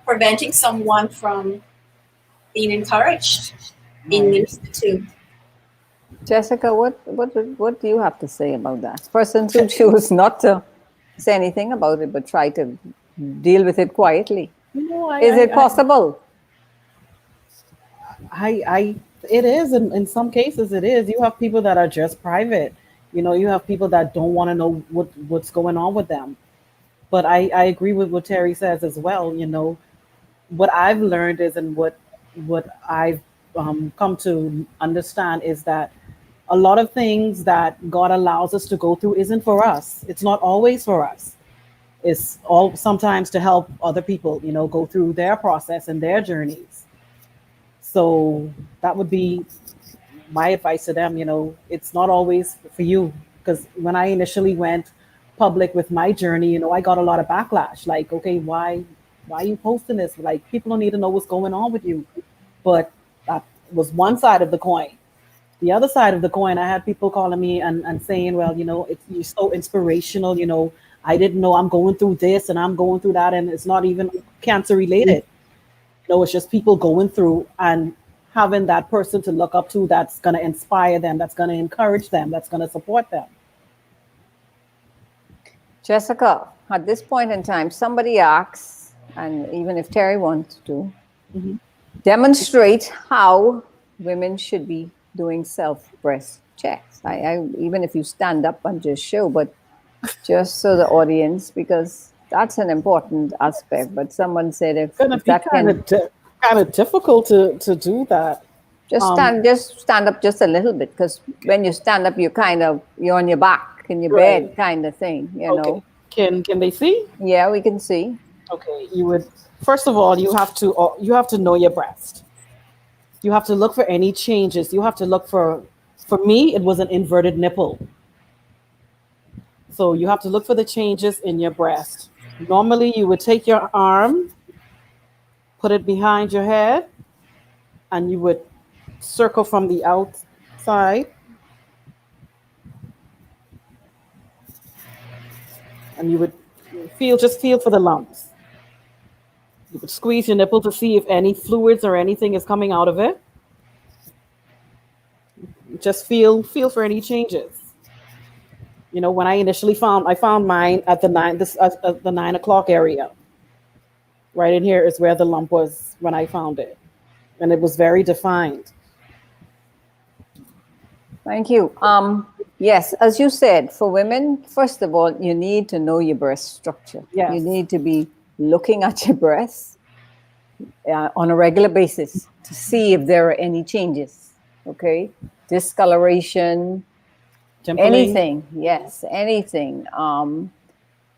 preventing someone from being encouraged, being ministered to. Jessica, what do you have to say about that? Persons who choose not to say anything about it, but try to deal with it quietly. Is it possible? It is in some cases. It is. You have people that are just private. You have people that don't want to know what's going on with them. But I agree with what Terry says as well. What I've learned is, and what I've come to understand is that a lot of things that God allows us to go through isn't for us. It's not always for us. It's all sometimes to help other people, go through their process and their journeys. So that would be my advice to them. It's not always for you. Because when I initially went public with my journey, I got a lot of backlash. Like, okay, why are you posting this? Like, people don't need to know what's going on with you. But that was one side of the coin. The other side of the coin, I had people calling me and saying, well, you're so inspirational. I didn't know I'm going through this and I'm going through that. And it's not even cancer related. It's just people going through and having that person to look up to that's going to inspire them, that's going to encourage them, that's going to support them. Jessica, at this point in time, somebody asks, and even if Terry wants to, demonstrate how women should be doing self-breast checks. I even if you stand up and just show, but just so the audience, because that's an important aspect. But someone said if that kind of difficult to do that. Just stand up just a little bit, because when you stand up, you're on your back in your bed, kind of thing. You know. Can they see? Yeah, we can see. Okay, you would. First of all, you have to know your breast. You have to look for any changes. You have to look for me, it was an inverted nipple. So you have to look for the changes in your breast. Normally, you would take your arm, put it behind your head, and you would circle from the outside. And you would just feel for the lumps. You would squeeze your nipple to see if any fluids or anything is coming out of it. Just feel for any changes. When I initially found mine at the 9 o'clock area. Right in here is where the lump was when I found it, and it was very defined. Thank you. Yes, as you said, for women, first of all, you need to know your breast structure. Yes. You need to be looking at your breasts on a regular basis to see if there are any changes. Okay, discoloration, Dimpling. anything. Yes, anything.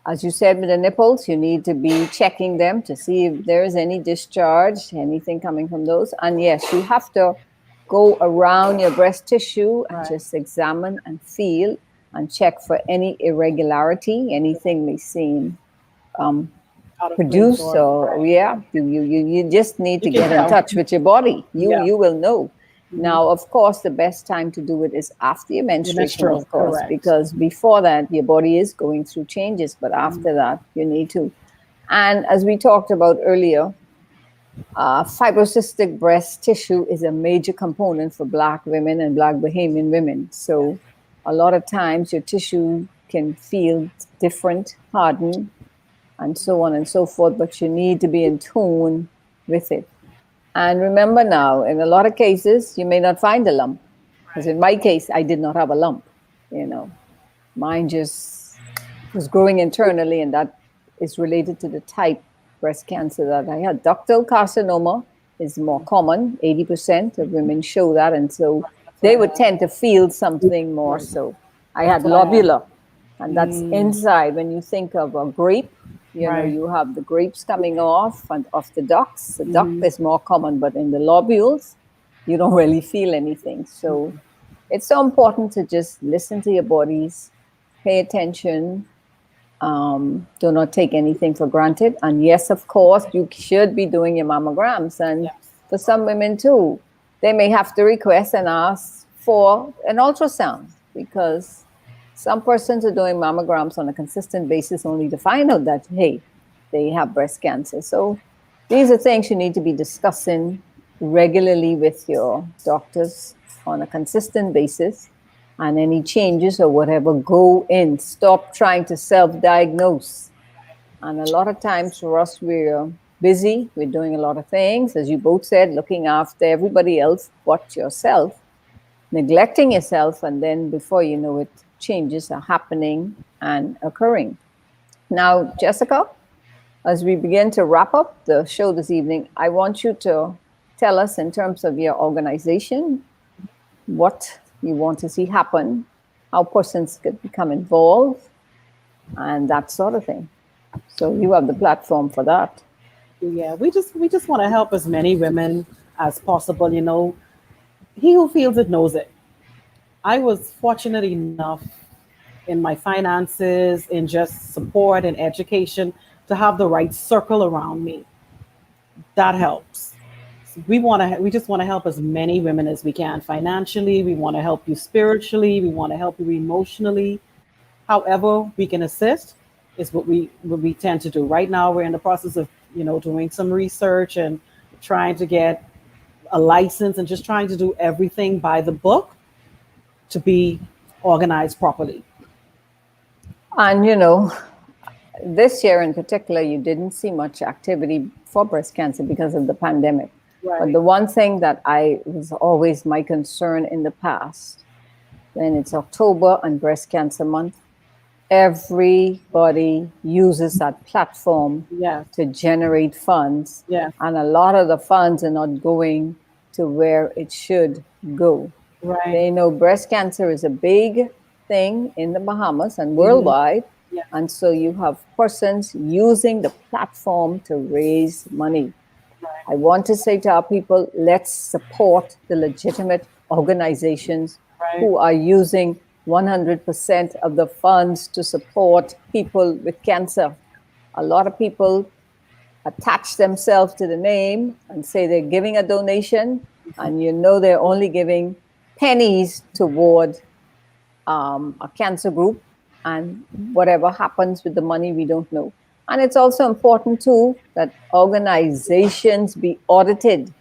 As you said, with the nipples, you need to be checking them to see if there is any discharge, anything coming from those. And yes, you have to go around your breast tissue and just examine and feel and check for any irregularity, anything may seem produced. Or you just need to get in touch with your body. You will know. Now, of course, the best time to do it is after your menstruation, of course, because before that, your body is going through changes. But after that, you need to. And as we talked about earlier, fibrocystic breast tissue is a major component for Black women and Black Bahamian women. So a lot of times your tissue can feel different, hardened, and so on and so forth, but you need to be in tune with it. And remember now, in a lot of cases, you may not find a lump. Because in my case, I did not have a lump, you know. Mine just was growing internally, and that is related to the type breast cancer that I had. Ductal carcinoma is more common. 80% of women show that, and so they would tend to feel something more. So I had lobular, and that's inside. When you think of a grape, you know, you have the grapes coming off and off the ducts. The duct is more common, but in the lobules, you don't really feel anything. So it's so important to just listen to your bodies, pay attention, do not take anything for granted. And yes, of course, you should be doing your mammograms. And for some women too, they may have to request and ask for an ultrasound, because some persons are doing mammograms on a consistent basis only to find out that, hey, they have breast cancer. So these are things you need to be discussing regularly with your doctors on a consistent basis. And any changes or whatever, go in. Stop trying to self-diagnose. And a lot of times for us, we're busy. We're doing a lot of things, as you both said, looking after everybody else but yourself, neglecting yourself. And then before you know it, changes are happening and occurring. Now, Jessica, as we begin to wrap up the show this evening, I want you to tell us, in terms of your organization, what you want to see happen, how persons could become involved, and that sort of thing. So you have the platform for that. Yeah, we just want to help as many women as possible. You know, he who feels it knows it. I was fortunate enough in my finances, in just support and education, to have the right circle around me. That helps. We just want to help as many women as we can financially. We want to help you spiritually. We want to help you emotionally. However we can assist is what we tend to do. Right now, we're in the process of, you know, doing some research and trying to get a license and just trying to do everything by the book to be organized properly. And you know, this year in particular, you didn't see much activity for breast cancer because of the pandemic. Right. But the one thing that I was always my concern in the past, when it's October and breast cancer month, everybody uses that platform to generate funds. Yeah. And a lot of the funds are not going to where it should go. Right. They know breast cancer is a big thing in the Bahamas and worldwide. Yeah. And so you have persons using the platform to raise money. I want to say to our people, let's support the legitimate organizations who are using 100% of the funds to support people with cancer. A lot of people attach themselves to the name and say they're giving a donation, and you know they're only giving pennies toward a cancer group, and whatever happens with the money, we don't know. And it's also important too that organizations be audited,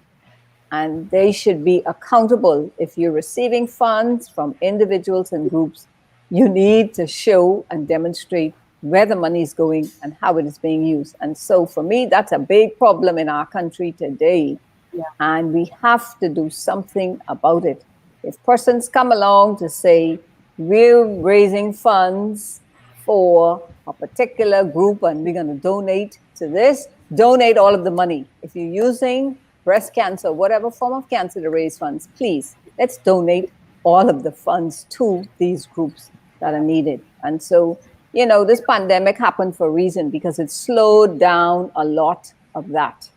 and they should be accountable. If you're receiving funds from individuals and groups, you need to show and demonstrate where the money is going and how it is being used. And so for me, that's a big problem in our country today. Yeah. And we have to do something about it. If persons come along to say, we're raising funds for a particular group and we're going to donate to this, donate all of the money. If you're using breast cancer, whatever form of cancer to raise funds, please, let's donate all of the funds to these groups that are needed. And so, you know, this pandemic happened for a reason, because it slowed down a lot of that.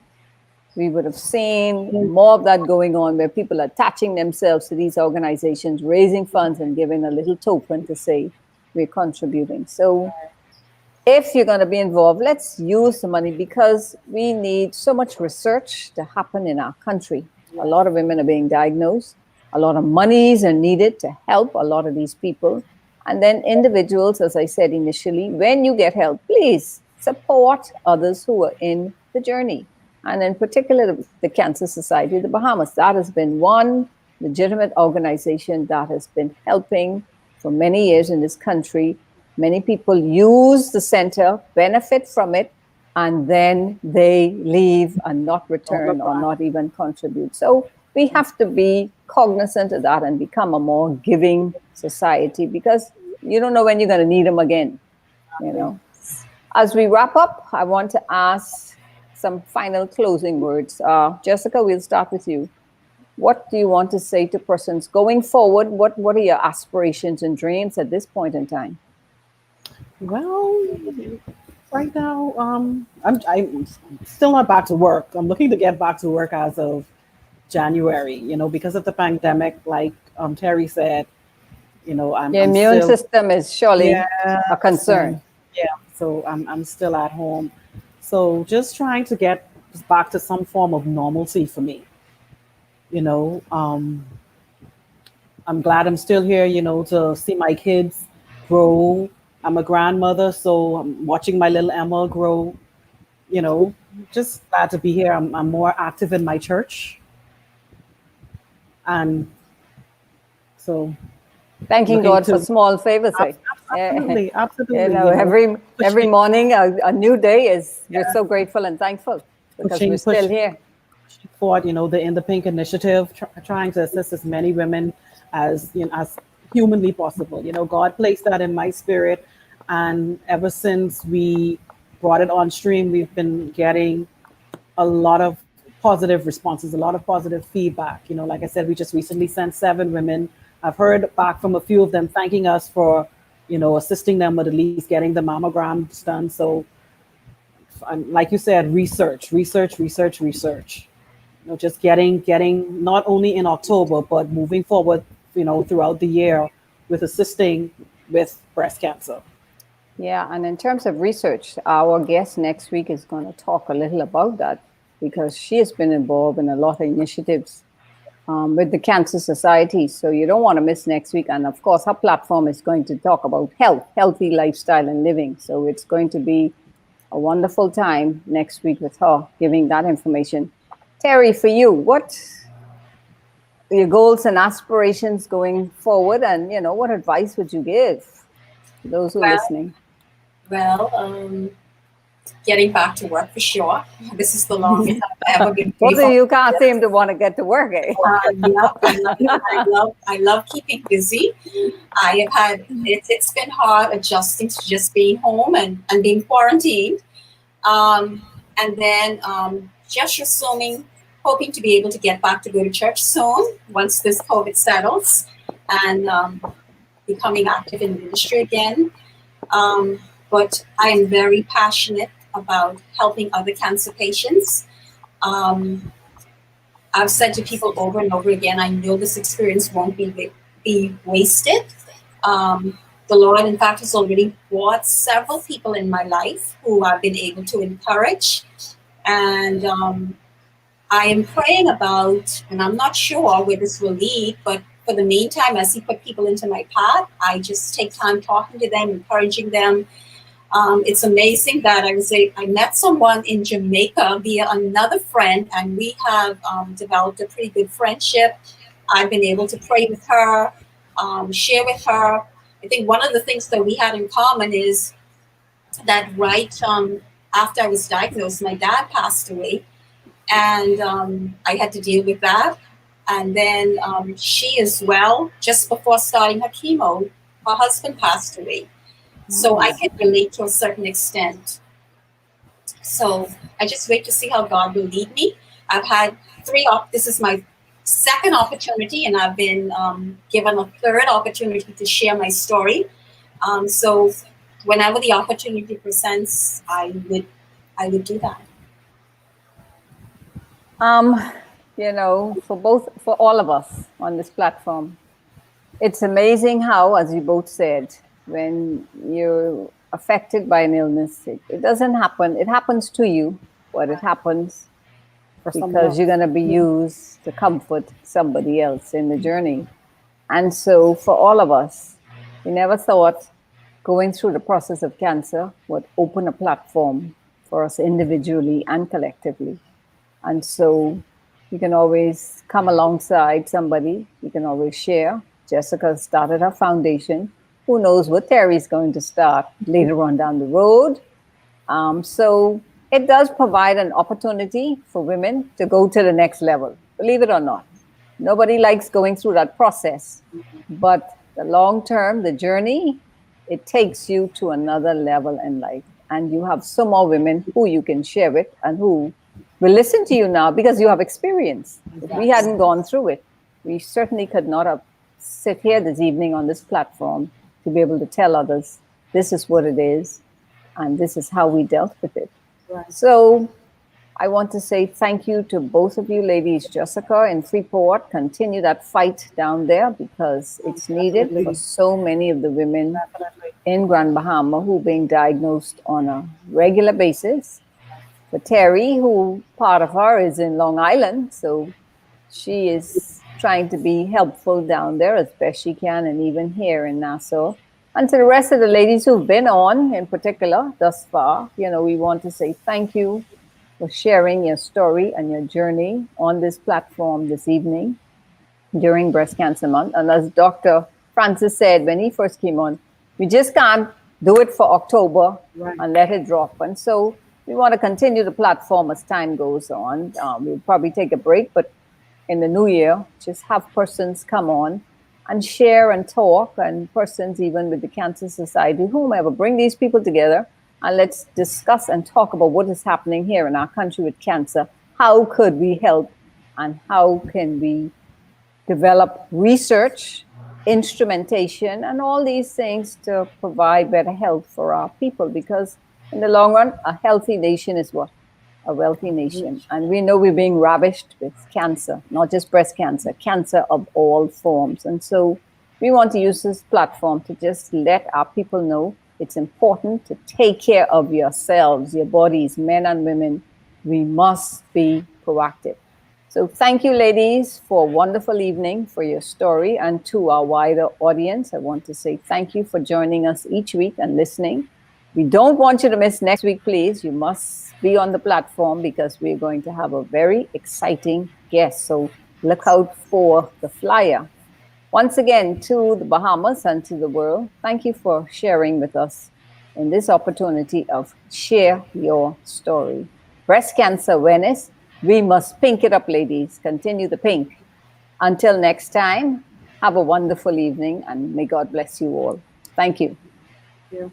We would have seen more of that going on, where people are attaching themselves to these organizations, raising funds and giving a little token to say we're contributing. So if you're going to be involved, let's use the money, because we need so much research to happen in our country. A lot of women are being diagnosed. A lot of monies are needed to help a lot of these people. And then individuals, as I said initially, when you get help, please support others who are in the journey. And in particular, the Cancer Society of the Bahamas. That has been one legitimate organization that has been helping for many years in this country. Many people use the center, benefit from it, and then they leave and not return or not even contribute. So we have to be cognizant of that and become a more giving society, because you don't know when you're going to need them again, you know. As we wrap up, I want to ask some final closing words. Jessica, we'll start with you. What do you want to say to persons going forward? What are your aspirations and dreams at this point in time? Well, right now, I'm still not back to work. I'm looking to get back to work as of January. You know, because of the pandemic, like Terry said, you know, Your I'm immune still, system is surely yeah, a concern. yeah. So I'm still at home. So just trying to get back to some form of normalcy for me. You know, I'm glad I'm still here. You know, to see my kids grow. I'm a grandmother, so I'm watching my little Emma grow. You know, just glad to be here. I'm more active in my church, and so Thanking looking God for to small favors. Eh? absolutely, You absolutely. know, You know, every pushing, morning a new day is, we're yeah, so grateful and thankful because we're pushing, still pushing here. forward. You know, the In the Pink initiative, trying to assist as many women as as humanly possible. You know, God placed that in my spirit, and ever since we brought it on stream, we've been getting a lot of positive responses, a lot of positive feedback. You know, like I said, we just recently sent 7 women. I've heard back from a few of them thanking us for, assisting them with at least getting the mammograms done. So, like you said, research. You know, just getting not only in October but moving forward, throughout the year with assisting with breast cancer. Yeah, and in terms of research, our guest next week is going to talk a little about that because she has been involved in a lot of initiatives with the Cancer Society. So you don't want to miss next week. And of course, her platform is going to talk about health, healthy lifestyle and living. So it's going to be a wonderful time next week with her giving that information. Terry, for you, what are your goals and aspirations going forward? And, what advice would you give to those who are Well, listening? well, getting back to work for sure. This is the longest I've ever been free Both of from you can't this. seem to want to get to work, eh? Yep, I love keeping busy. I have had it's been hard adjusting to just being home and being quarantined. And then just resuming, hoping to be able to get back to go to church soon once this COVID settles, and becoming active in ministry again. Um, but I am very passionate about helping other cancer patients. Um, I've said to people over and over again, I know this experience won't be wasted. Um, the Lord, in fact, has already brought several people in my life who I've been able to encourage. And I am praying about, and I'm not sure where this will lead, but for the meantime, as He put people into my path, I just take time talking to them, encouraging them. It's amazing that I met someone in Jamaica via another friend, and we have developed a pretty good friendship. I've been able to pray with her, share with her. I think one of the things that we had in common is that right after I was diagnosed, my dad passed away, and I had to deal with that. And then she as well, just before starting her chemo, her husband passed away. So I can relate to a certain extent. So I just wait to see how God will lead me. I've had this is my second opportunity, and I've been given a third opportunity to share my story. So whenever the opportunity presents, I would do that. Um, for all of us on this platform, it's amazing how, as you both said, when you're affected by an illness, it doesn't happen. It happens to you, but it happens For someone because you're else. going to be used to comfort somebody else in the journey. And so, for all of us, we never thought going through the process of cancer would open a platform for us individually and collectively. And so you can always come alongside somebody, you can always share. Jessica started her foundation. Who knows what Terry's going to start later on down the road? So it does provide an opportunity for women to go to the next level, believe it or not. Nobody likes going through that process. But the long term, the journey, it takes you to another level in life. And you have some more women who you can share with and who will listen to you now because you have experience. If we hadn't gone through it, we certainly could not have sit here this evening on this platform to be able to tell others this is what it is and this is how we dealt with it. Right. So I want to say thank you to both of you ladies. Jessica in Freeport, continue that fight down there because it's needed for so many of the women in Grand Bahama who are being diagnosed on a regular basis. For Terry, who part of her is in Long Island, so she is trying to be helpful down there as best she can, and even here in Nassau. And to the rest of the ladies who've been on in particular thus far, we want to say thank you for sharing your story and your journey on this platform this evening during Breast Cancer Month. And as Dr. Francis said when he first came on, we just can't do it for October and let it drop. And so we want to continue the platform as time goes on. We'll probably take a break, but in the new year, just have persons come on and share and talk, and persons even with the Cancer Society, whomever, bring these people together and let's discuss and talk about what is happening here in our country with cancer. How could we help and how can we develop research, instrumentation, and all these things to provide better health for our people? Because in the long run, a healthy nation is what? A wealthy nation. And we know we're being ravished with cancer, not just breast cancer, cancer of all forms. And so we want to use this platform to just let our people know it's important to take care of yourselves, your bodies, men and women. We must be proactive. So thank you, ladies, for a wonderful evening, for your story. And to our wider audience, I want to say thank you for joining us each week and listening. We don't want you to miss next week, please. You must be on the platform because we're going to have a very exciting guest. So look out for the flyer. Once again, to the Bahamas and to the world, thank you for sharing with us in this opportunity of Share Your Story. Breast cancer awareness, we must pink it up, ladies. Continue the pink. Until next time, have a wonderful evening and may God bless you all. Thank you. Yeah.